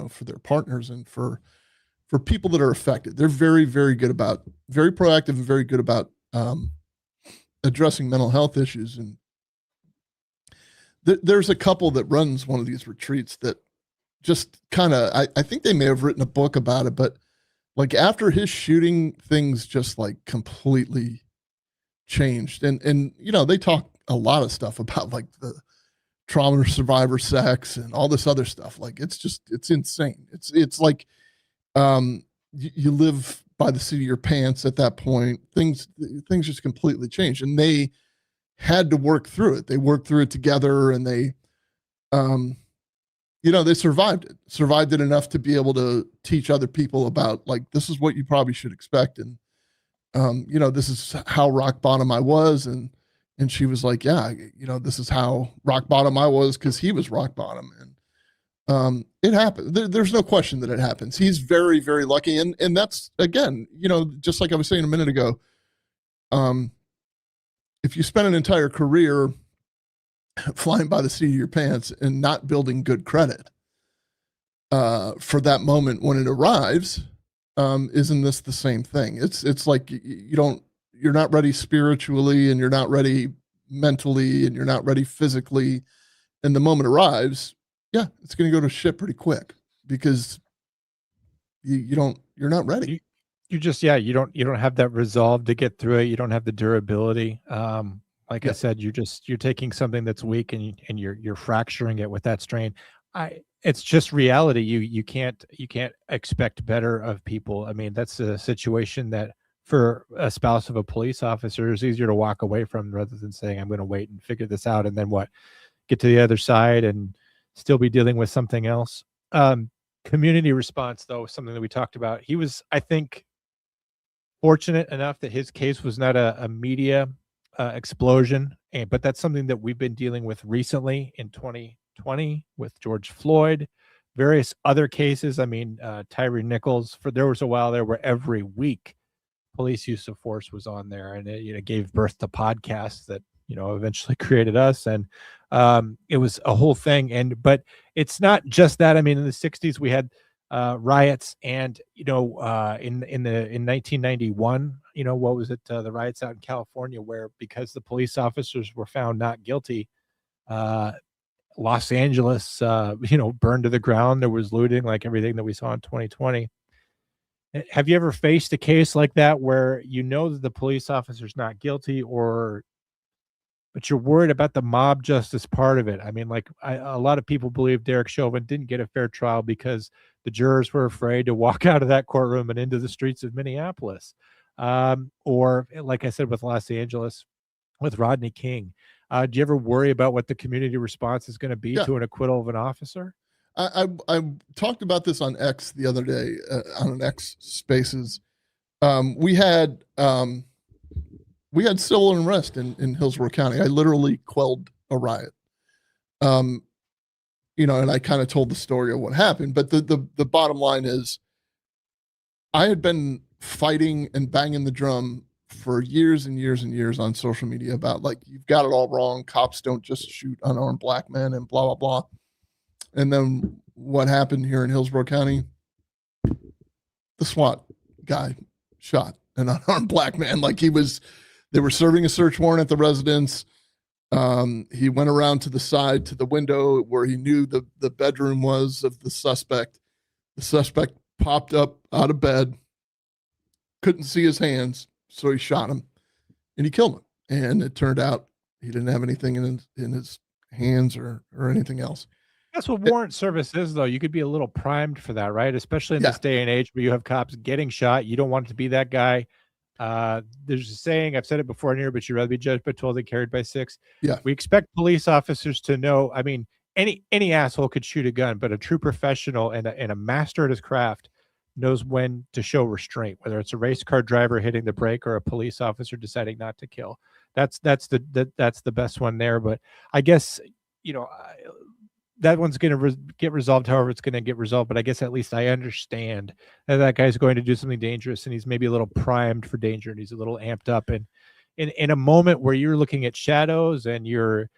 for their partners and for people that are affected. They're very, very good about, very proactive and very good about addressing mental health issues. And there's a couple that runs one of these retreats that just kind of, I think they may have written a book about it, but like after his shooting, things just like completely changed. And they talk a lot of stuff about like the trauma survivor sex and all this other stuff. Like it's insane. It's like you live by the seat of your pants at that point. Things just completely changed, and they had to work through it. They worked through it together, and they they survived it enough to be able to teach other people about, like, this is what you probably should expect. And this is how rock bottom I was. And she was like, yeah, this is how rock bottom I was, because he was rock bottom. And it happened. There's no question that it happens. He's very, very lucky. And that's, again, just like I was saying a minute ago, if you spend an entire career flying by the seat of your pants and not building good credit for that moment when it arrives, isn't this the same thing? It's like you're not ready spiritually, and you're not ready mentally, and you're not ready physically. And the moment arrives, yeah, it's going to go to shit pretty quick, because you're not ready. You just, you don't have that resolve to get through it. You don't have the durability. Like I said, you're taking something that's weak, and you're fracturing it with that strain. It's just reality. You can't expect better of people. I mean, that's a situation that for a spouse of a police officer is easier to walk away from, rather than saying, I'm going to wait and figure this out, and then get to the other side and still be dealing with something else. Community response, though, something that we talked about. He was, I think, fortunate enough that his case was not a media explosion, but that's something that we've been dealing with recently in 2020 with George Floyd, various other cases. I mean, Tyree Nichols, there was a while there where every week police use of force was on there, and it gave birth to podcasts that eventually created us, and it was a whole thing. But it's not just that. I mean, in the 60s we had riots, and in 1991, what was it, the riots out in California, where because the police officers were found not guilty, Los Angeles burned to the ground. There was looting, like everything that we saw in 2020. Have you ever faced a case like that where that the police officer's not guilty, but you're worried about the mob justice part of it? I mean, like, a lot of people believe Derek Chauvin didn't get a fair trial because the jurors were afraid to walk out of that courtroom and into the streets of Minneapolis. Or, like I said, with Los Angeles, with Rodney King. Do you ever worry about what the community response is going to be to an acquittal of an officer? I talked about this on X the other day, on an X Spaces. We had civil unrest in Hillsborough County. I literally quelled a riot. And I kind of told the story of what happened. But the bottom line is, I had been fighting and banging the drum for years and years and years on social media about, like, you've got it all wrong. Cops don't just shoot unarmed black men, and blah, blah, blah. And then what happened here in Hillsborough County? The SWAT guy shot an unarmed black man. Like, they were serving a search warrant at the residence. He went around to the side, to the window where he knew the bedroom was of the suspect. The suspect popped up out of bed, couldn't see his hands, so he shot him, and he killed him. And it turned out he didn't have anything in his hands or anything else. That's what warrant service is, though. You could be a little primed for that, right? Especially in this day and age where you have cops getting shot. You don't want it to be that guy. There's a saying, I've said it before in here, but you'd rather be judged by 12 than carried by 6. Yeah. We expect police officers to know. I mean, any asshole could shoot a gun, but a true professional and a master at his craft knows when to show restraint, whether it's a race car driver hitting the brake or a police officer deciding not to kill. That's the best one there. But I guess, that one's going to get resolved however it's going to get resolved. But I guess at least I understand that guy's going to do something dangerous, and he's maybe a little primed for danger, and he's a little amped up. And in a moment where you're looking at shadows and your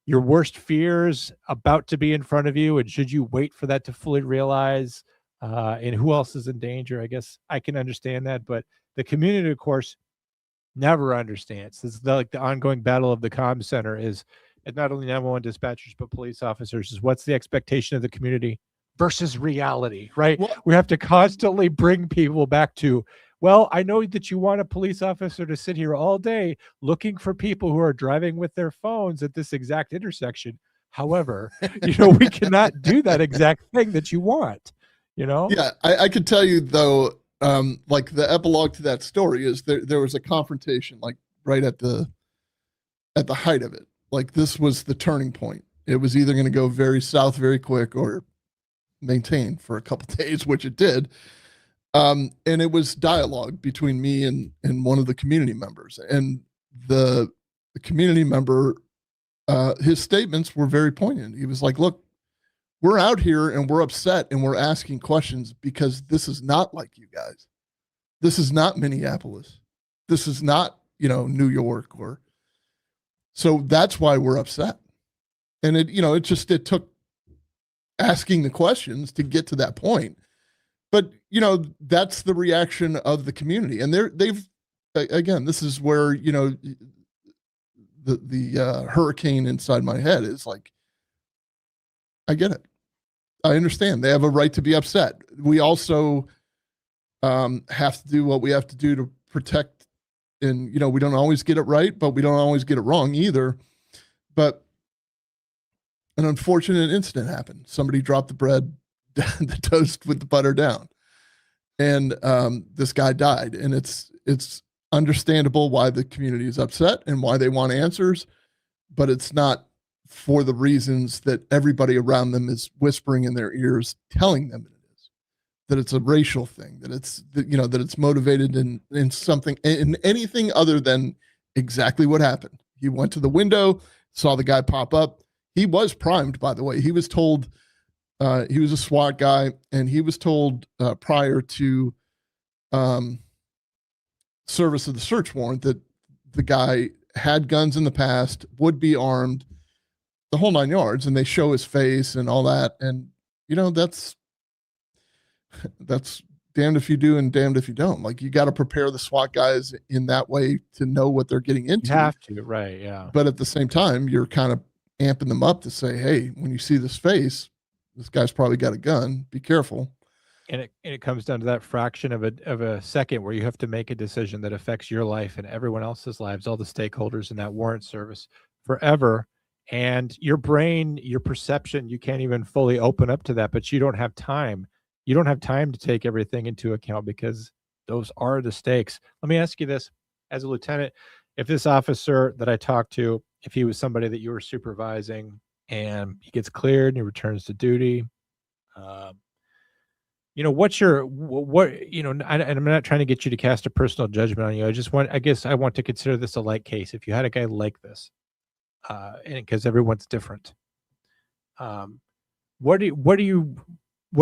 worst fears about to be in front of you, and should you wait for that to fully realize, and who else is in danger, I guess I can understand that. But the community, of course, never understands. This is like the ongoing battle of the Comm Center is not only 911 dispatchers, but police officers, is what's the expectation of the community versus reality, right? Well, We have to constantly bring people back to, well, I know that you want a police officer to sit here all day looking for people who are driving with their phones at this exact intersection. However, we cannot do that exact thing that you want, Yeah, I could tell you though, like the epilogue to that story is there was a confrontation like right at the height of it. Like this was the turning point. It was either going to go very south very quick or maintain for a couple days, which it did. And it was dialogue between me and one of the community members. And the community member, his statements were very poignant. He was like, look, we're out here and we're upset and we're asking questions because this is not like you guys. This is not Minneapolis. This is not, New York so that's why we're upset. And it took asking the questions to get to that point. But, that's the reaction of the community. And again, this is where, the hurricane inside my head is like, I get it. I understand. They have a right to be upset. We also have to do what we have to do to protect. And, we don't always get it right, but we don't always get it wrong either. But an unfortunate incident happened. Somebody dropped the bread, the toast with the butter down. And this guy died. And it's understandable why the community is upset and why they want answers, but it's not for the reasons that everybody around them is whispering in their ears, telling them it is, that it's a racial thing, that it's motivated in something, in anything other than exactly what happened. He went to the window, saw the guy pop up. He was primed, by the way. He was told, he was a SWAT guy, and he was told prior to service of the search warrant that the guy had guns in the past, would be armed, the whole 9 yards, and they show his face and all that. And, that's damned if you do and damned if you don't. Like, you got to prepare the SWAT guys in that way to know what they're getting into. You have to, right? Yeah. But at the same time, you're kind of amping them up to say, hey, when you see this face, this guy's probably got a gun. Be careful. And it comes down to that fraction of a second where you have to make a decision that affects your life and everyone else's lives, all the stakeholders in that warrant service forever. And your brain, your perception, you can't even fully open up to that, but you don't have time. You don't have time to take everything into account because those are the stakes. Let me ask you this. As a lieutenant, if this officer that I talked to, if he was somebody that you were supervising and he gets cleared and he returns to duty, what's your, and I'm not trying to get you to cast a personal judgment on you. I guess I want to consider this a light case. If you had a guy like this, and because everyone's different, what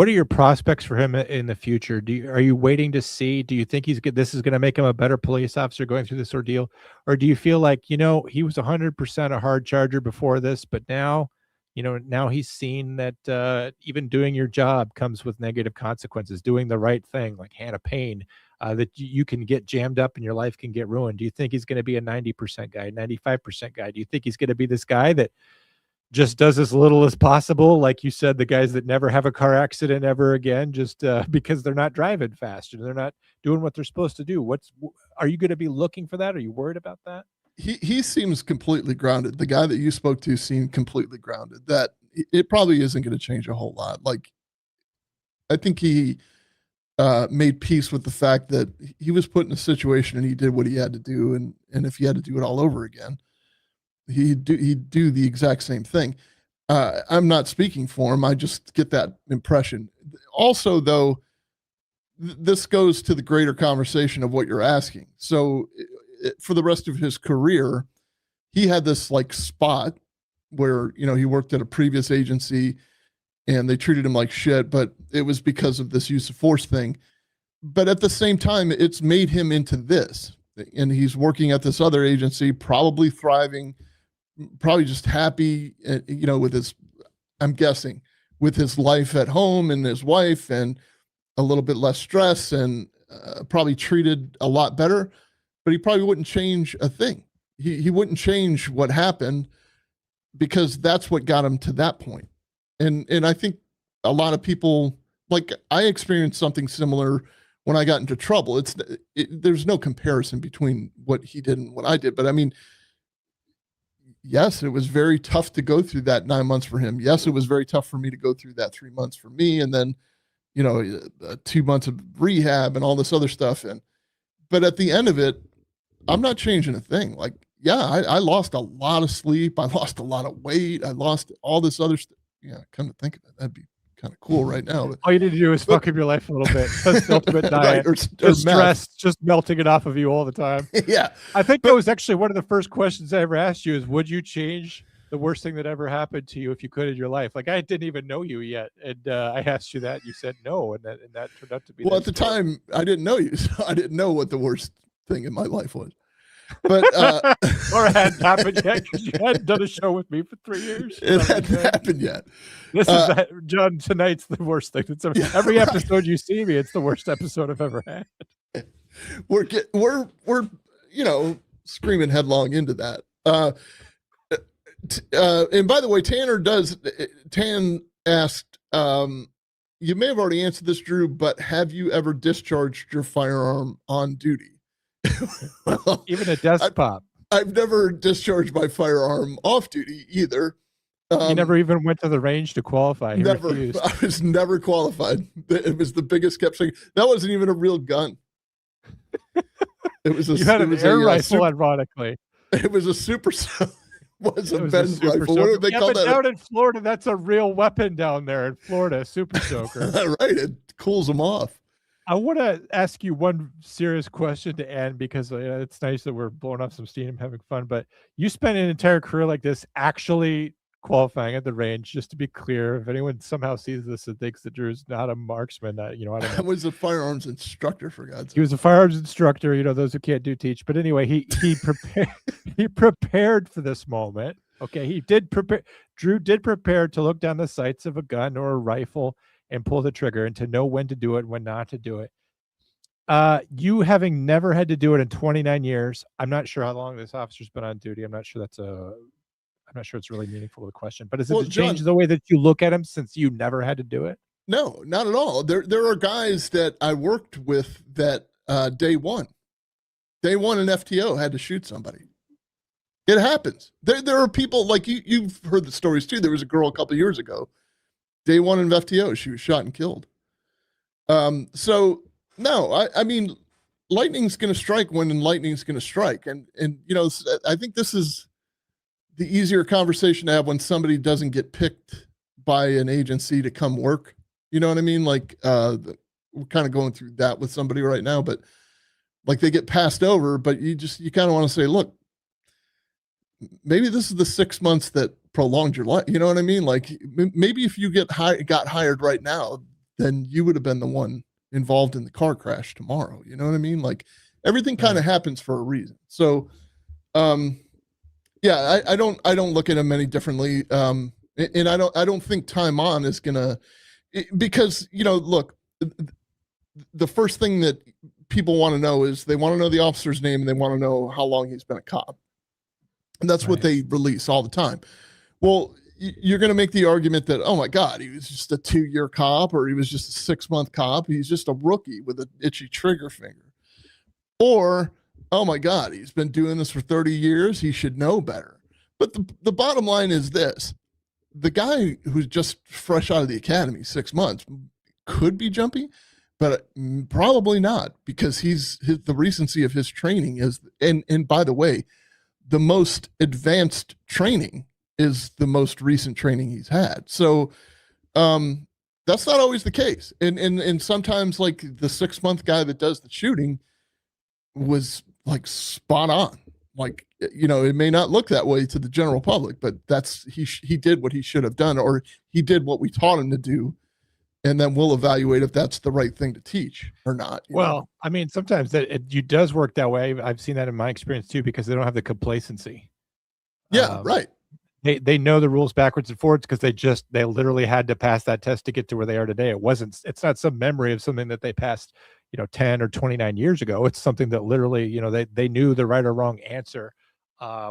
are your prospects for him in the future? Are you waiting to see? Do you think this is going to make him a better police officer going through this ordeal? Or do you feel like, he was 100% a hard charger before this, but now, now he's seen that even doing your job comes with negative consequences, doing the right thing, like Hannah Payne, that you can get jammed up and your life can get ruined. Do you think he's going to be a 90% guy, 95% guy? Do you think he's going to be this guy that just does as little as possible? Like you said, the guys that never have a car accident ever again, just because they're not driving fast and they're not doing what they're supposed to do. Are you going to be looking for that? Are you worried about that? He seems completely grounded. The guy that you spoke to seemed completely grounded, that it probably isn't going to change a whole lot. Like, I think he made peace with the fact that he was put in a situation and he did what he had to do. And if he had to do it all over again, he'd do the exact same thing. I'm not speaking for him. I just get that impression. Also, though, this goes to the greater conversation of what you're asking. So for the rest of his career, he had this like spot where, you know, he worked at a previous agency and they treated him like shit, but it was because of this use of force thing. But at the same time, it's made him into this, and he's working at this other agency, probably thriving, probably just happy, you know, with his, I'm guessing, with his life at home and his wife, and a little bit less stress, and probably treated a lot better, but he probably wouldn't change a thing. He wouldn't change what happened, because that's what got him to that point. And I think a lot of people, like, I experienced something similar when I got into trouble. There's no comparison between what he did and what I did. But I mean, yes, it was very tough to go through that 9 months for him. Yes, it was very tough for me to go through that 3 months for me. And then, you know, 2 months of rehab and all this other stuff. But at the end of it, I'm not changing a thing. Like, yeah, I lost a lot of sleep. I lost a lot of weight. I lost all this other stuff. Yeah, come to think of it, that'd be kind of cool right now. But all you need to do is fuck up your life a little bit. That's the ultimate diet. Right, or stress just melting it off of you all the time. Yeah. I think that was actually one of the first questions I ever asked you is, would you change the worst thing that ever happened to you if you could in your life? Like, I didn't even know you yet. And I asked you that, and you said no. And that turned out to be. Well, at the time, I didn't know you. So I didn't know what the worst thing in my life was. But or it hadn't happened yet, because you hadn't done a show with me for 3 years. It hadn't happened yet. This is John. Tonight's the worst thing. Every episode you see me, it's the worst episode I've ever had. We're you know, screaming headlong into that. And by the way, Tan asked, you may have already answered this, Drew, but have you ever discharged your firearm on duty? Well, even a desk pop. I've never discharged my firearm off duty either. You never even went to the range to qualify. Never. Refused. I was never qualified. It was the biggest kept saying. That wasn't even a real gun. It was you had an air rifle, ironically. It was a super. Was a Ben's rifle. What do they call that? Down in Florida, that's a real weapon down there in Florida. Super soaker. Right. It cools them off. I want to ask you one serious question to end, because it's nice that we're blowing off some steam, having fun, but you spent an entire career like this actually qualifying at the range. Just to be clear, if anyone somehow sees this and thinks that Drew's not a marksman, I don't know. I was a firearms instructor, for God's sake. He was a firearms instructor. Those who can't do teach. But anyway, he prepared. He prepared for this moment. Okay, he did prepare. Drew did prepare to look down the sights of a gun or a rifle and pull the trigger, and to know when to do it, when not to do it. You having never had to do it in 29 years, I'm not sure how long this officer's been on duty. I'm not sure I'm not sure it's really meaningful to the question, but has it changed the way that you look at him since you never had to do it? No, not at all. There are guys that I worked with that day one in FTO had to shoot somebody. It happens. There are people like you've heard the stories too. There was a girl a couple of years ago, day one in FTO, she was shot and killed. So no, I mean, lightning's going to strike when lightning's going to strike. And, I think this is the easier conversation to have when somebody doesn't get picked by an agency to come work. You know what I mean? Like, we're kind of going through that with somebody right now, but like they get passed over, but you kind of want to say, look, maybe this is the 6 months that prolonged your life. You know what I mean? Like maybe if you got hired right now, then you would have been the one involved in the car crash tomorrow. You know what I mean? Like everything kind of happens for a reason. So, yeah, I don't look at them any differently. And I don't think time on is gonna, because, look, the first thing that people want to know is they want to know the officer's name and they want to know how long he's been a cop. And that's what they release all the time. Well, you're going to make the argument that, oh my God, he was just a 2-year cop, or he was just a 6-month cop. He's just a rookie with an itchy trigger finger. Or, oh my God, he's been doing this for 30 years. He should know better. But the bottom line is this: the guy who's just fresh out of the academy, 6 months, could be jumpy, but probably not, because the recency of his training is, and by the way, the most advanced training is the most recent training he's had. So that's not always the case. And sometimes, like the 6-month guy that does the shooting was like spot on. Like you know, it may not look that way to the general public, but he did what he should have done, or he did what we taught him to do. And then we'll evaluate if that's the right thing to teach or not. Well, I mean, sometimes it does work that way. I've seen that in my experience too, because they don't have the complacency. Yeah, right. They know the rules backwards and forwards because they literally had to pass that test to get to where they are today. It's not some memory of something that they passed, 10 or 29 years ago. It's something that literally, they knew the right or wrong answer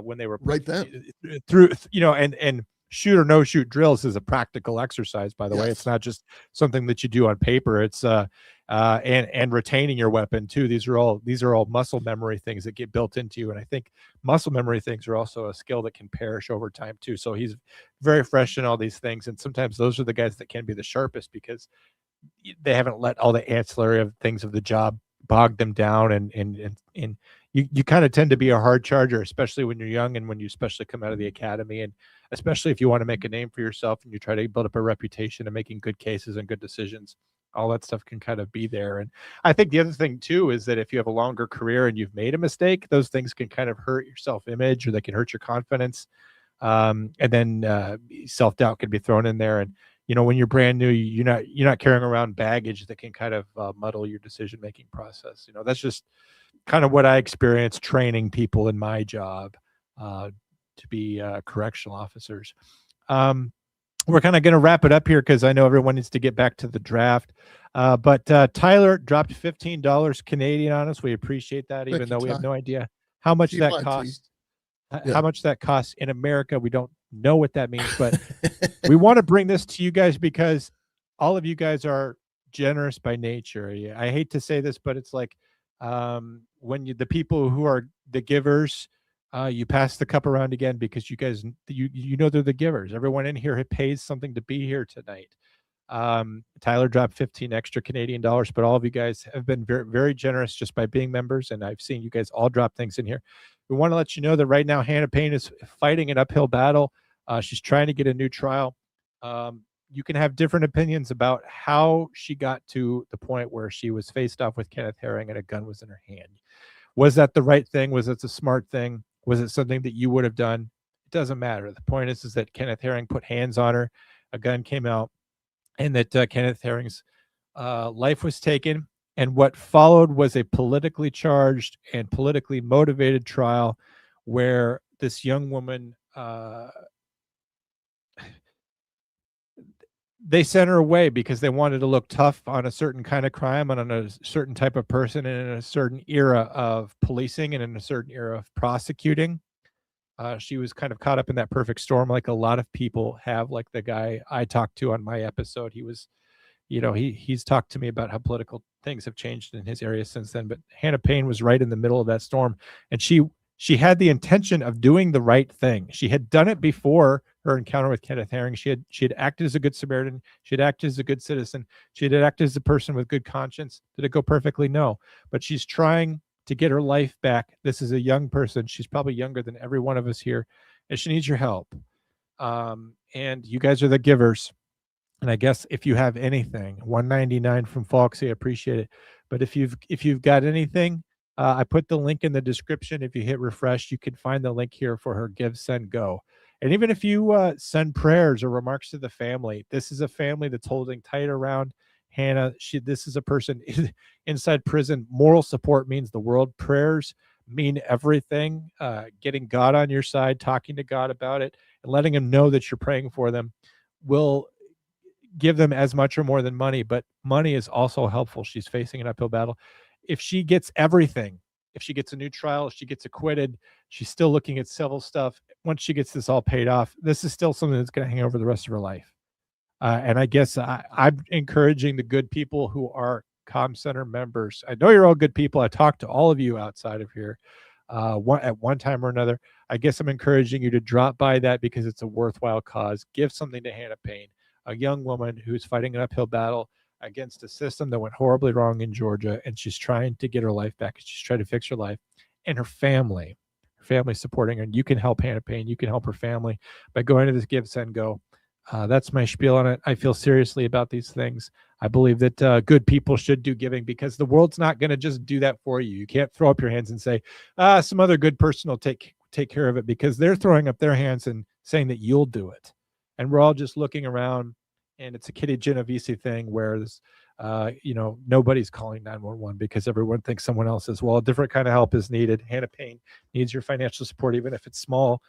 when they were right then through, and shoot or no shoot drills is a practical exercise, by the way. It's not just something that you do on paper. It's and retaining your weapon too. These are all muscle memory things that get built into you. And I think muscle memory things are also a skill that can perish over time too. So he's very fresh in all these things. And sometimes those are the guys that can be the sharpest because they haven't let all the ancillary of things of the job bog them down. And you kind of tend to be a hard charger, especially when you're young and when you especially come out of the academy, and especially if you want to make a name for yourself and you try to build up a reputation of making good cases and good decisions. All that stuff can kind of be there. And I think the other thing too is that if you have a longer career and you've made a mistake, those things can kind of hurt your self-image, or they can hurt your confidence. And then self-doubt can be thrown in there. And when you're brand new, you're not carrying around baggage that can kind of muddle your decision-making process. That's just kind of what I experienced training people in my job to be correctional officers. We're kind of going to wrap it up here because I know everyone needs to get back to the draft. But Tyler dropped $15 Canadian on us. We appreciate that, even though we have no idea how much that costs. How much that costs in America. We don't know what that means, but we want to bring this to you guys because all of you guys are generous by nature. I hate to say this, but it's like when the people who are the givers, you pass the cup around again because you guys, they're the givers. Everyone in here pays something to be here tonight. Tyler dropped 15 extra Canadian dollars, but all of you guys have been very, very generous just by being members. And I've seen you guys all drop things in here. We want to let you know that right now, Hannah Payne is fighting an uphill battle. She's trying to get a new trial. You can have different opinions about how she got to the point where she was faced off with Kenneth Herring and a gun was in her hand. Was that the right thing? Was it a smart thing? Was it something that you would have done? It doesn't matter. The point is that Kenneth Herring put hands on her, a gun came out, and that Kenneth Herring's life was taken. And what followed was a politically charged and politically motivated trial where this young woman, they sent her away because they wanted to look tough on a certain kind of crime and on a certain type of person and in a certain era of policing and in a certain era of prosecuting. She was kind of caught up in that perfect storm like a lot of people have, like the guy I talked to on my episode. He was, he's talked to me about how political things have changed in his area since then. But Hannah Payne was right in the middle of that storm. And she had the intention of doing the right thing. She had done it before her encounter with Kenneth Herring. She had acted as a good Samaritan. She had acted as a good citizen. She had acted as a person with good conscience. Did it go perfectly? No. But she's trying to get her life back. This is a young person. She's probably younger than every one of us here, and she needs your help. And you guys are the givers. And I guess if you have anything, $1.99 from Foxy, I appreciate it. But if you've got anything, I put the link in the description. If you hit refresh, you can find the link here for her Give, Send, Go. And even if you send prayers or remarks to the family, this is a family that's holding tight around Hannah. This is a person inside prison. Moral support means the world. Prayers mean everything. Getting God on your side, talking to God about it, and letting him know that you're praying for them will give them as much or more than money. But money is also helpful. She's facing an uphill battle. If she gets everything, if she gets a new trial, if she gets acquitted, she's still looking at civil stuff. Once she gets this all paid off, this is still something that's going to hang over the rest of her life. And I guess I'm encouraging the good people who are Comm Center members. I know you're all good people. I talked to all of you outside of here at one time or another. I guess I'm encouraging you to drop by that because it's a worthwhile cause. Give something to Hannah Payne, a young woman who's fighting an uphill battle against a system that went horribly wrong in Georgia, and she's trying to get her life back. She's trying to fix her life, and her family supporting her. And you can help Hannah Payne. You can help her family by going to this Give, Send, Go. That's my spiel on it. I feel seriously about these things. I believe that good people should do giving because the world's not going to just do that for you. You can't throw up your hands and say, some other good person will take take care of it because they're throwing up their hands and saying that you'll do it. And we're all just looking around, and it's a Kitty Genovese thing where this, nobody's calling 911 because everyone thinks someone else is. Well, a different kind of help is needed. Hannah Payne needs your financial support, even if it's small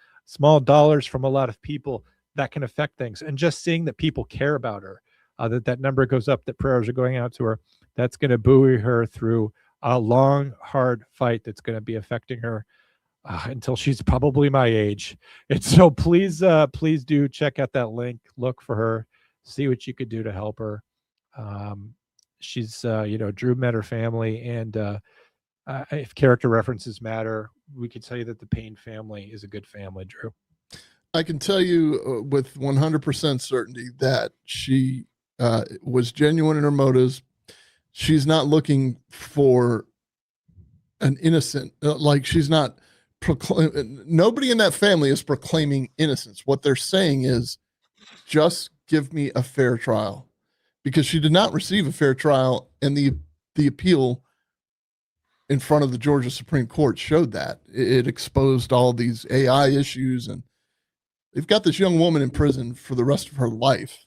dollars from a lot of people that can affect things. And just seeing that people care about her, that number goes up, that prayers are going out to her, that's going to buoy her through a long, hard fight that's going to be affecting her until she's probably my age. And so please do check out that link, look for her, see what you could do to help her. She's, Drew met her family, and if character references matter, we could tell you that the Payne family is a good family, Drew. I can tell you with 100% certainty that she was genuine in her motives. She's not looking for an innocent, she's not nobody in that family is proclaiming innocence. What they're saying is, just give me a fair trial, because she did not receive a fair trial, and the appeal in front of the Georgia Supreme Court showed that. It exposed all these AI issues, and they've got this young woman in prison for the rest of her life.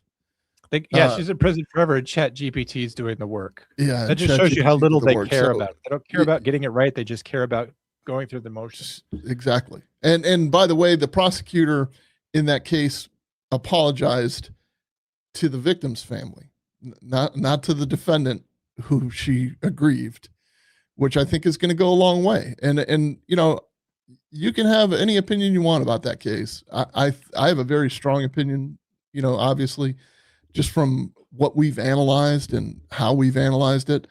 She's in prison forever, and Chat GPT is doing the work. Yeah, that just shows you how little they care about it. They don't care about getting it right. They just care about going through the motions. Exactly. And by the way, the prosecutor in that case apologized to the victim's family, not to the defendant who she aggrieved, which I think is going to go a long way. And you can have any opinion you want about that case. I have a very strong opinion, obviously, just from what we've analyzed and how we've analyzed it.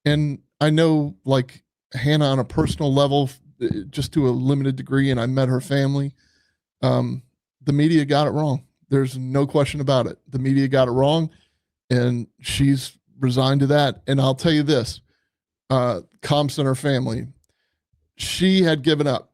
And I know, like, Hannah on a personal level, just to a limited degree, and I met her family. The media got it wrong. There's no question about it. The media got it wrong, and she's resigned to that. And I'll tell you this, Comm Center family, she had given up.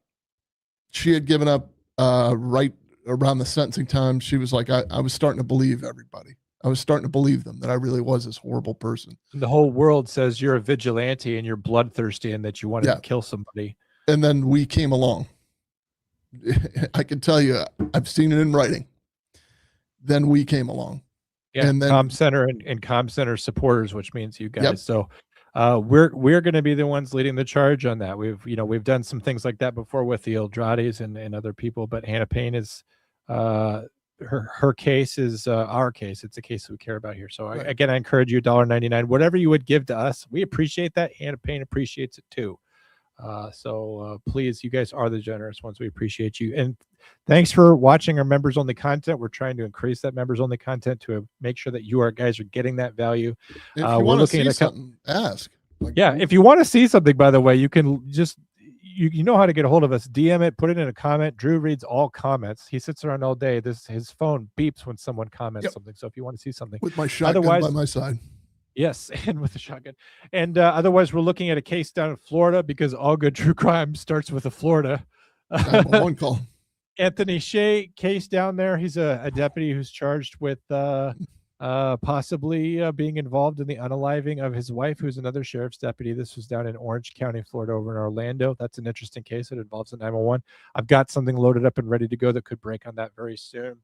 Right around the sentencing time. She was like, I was starting to believe everybody. I was starting to believe them, that I really was this horrible person. The whole world says you're a vigilante and you're bloodthirsty and that you wanted to kill somebody. And then we came along. I can tell you, I've seen it in writing. Then we came along. Yeah, and then Comm Center and Comm Center supporters, which means you guys. Yep. So we're going to be the ones leading the charge on that. We've done some things like that before with the Eldrades and other people, but Hannah Payne is her case is our case. It's a case that we care about here. So right. Again, I encourage you, $1.99, whatever you would give to us, we appreciate that. Hannah Payne appreciates it too. So please, you guys are the generous ones. We appreciate you. And thanks for watching our members only content. We're trying to increase that members only content to make sure that you guys are getting that value. If you want to see something, ask. If you want to see something, by the way, you can just, you know how to get a hold of us. DM it, put it in a comment. Drew reads all comments. He sits around all day. His phone beeps when someone comments something. So if you want to see something, with my shotgun by my side. Yes, and with a shotgun. And otherwise, we're looking at a case down in Florida, because all good true crime starts with a Florida. One call. Anthony Shea case down there. He's a deputy who's charged with possibly being involved in the unaliving of his wife, who's another sheriff's deputy. This was down in Orange County, Florida, over in Orlando. That's an interesting case. It involves a 911. I've got something loaded up and ready to go that could break on that very soon.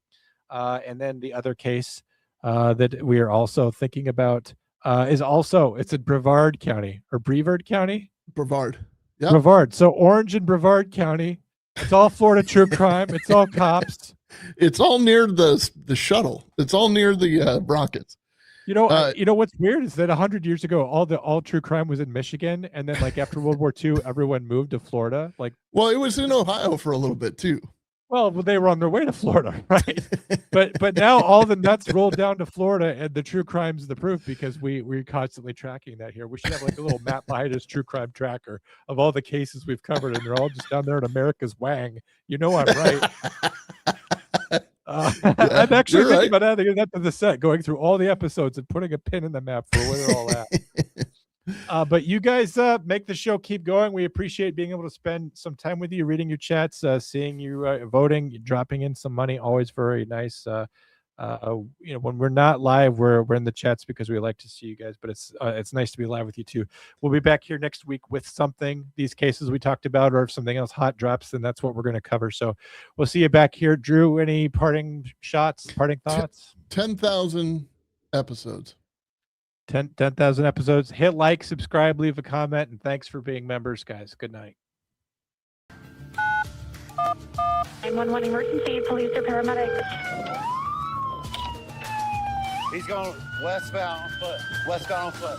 And then the other case that we are also thinking about it's in Brevard County, or Brevard County? Brevard. Yeah. Brevard. So Orange and Brevard County. It's all Florida true crime. It's all cops. It's all near the shuttle. It's all near the rockets. You know what's weird is that 100 years ago, all true crime was in Michigan, and then after World War II, everyone moved to Florida. Well, it was in Ohio for a little bit too. Well, they were on their way to Florida, right? but now all the nuts rolled down to Florida, and the true crime's the proof, because we're constantly tracking that here. We should have a little map behind us, true crime tracker, of all the cases we've covered, and they're all just down there in America's Wang. You know I'm right. I'm actually thinking about adding that to the set, going through all the episodes and putting a pin in the map for where they're all at. But you guys make the show keep going. We appreciate being able to spend some time with you, reading your chats, seeing you voting, dropping in some money. Always very nice. When we're not live, we're in the chats because we like to see you guys, but it's nice to be live with you too. We'll be back here next week with something, these cases we talked about, or if something else hot drops, then that's what we're going to cover. So we'll see you back here. Drew, any parting shots, parting thoughts? 10,000 episodes. 10,000 episodes. Hit like, subscribe, leave a comment, and thanks for being members, guys. Good night. 911 emergency, police or paramedics. He's going westbound on foot. Westbound on foot.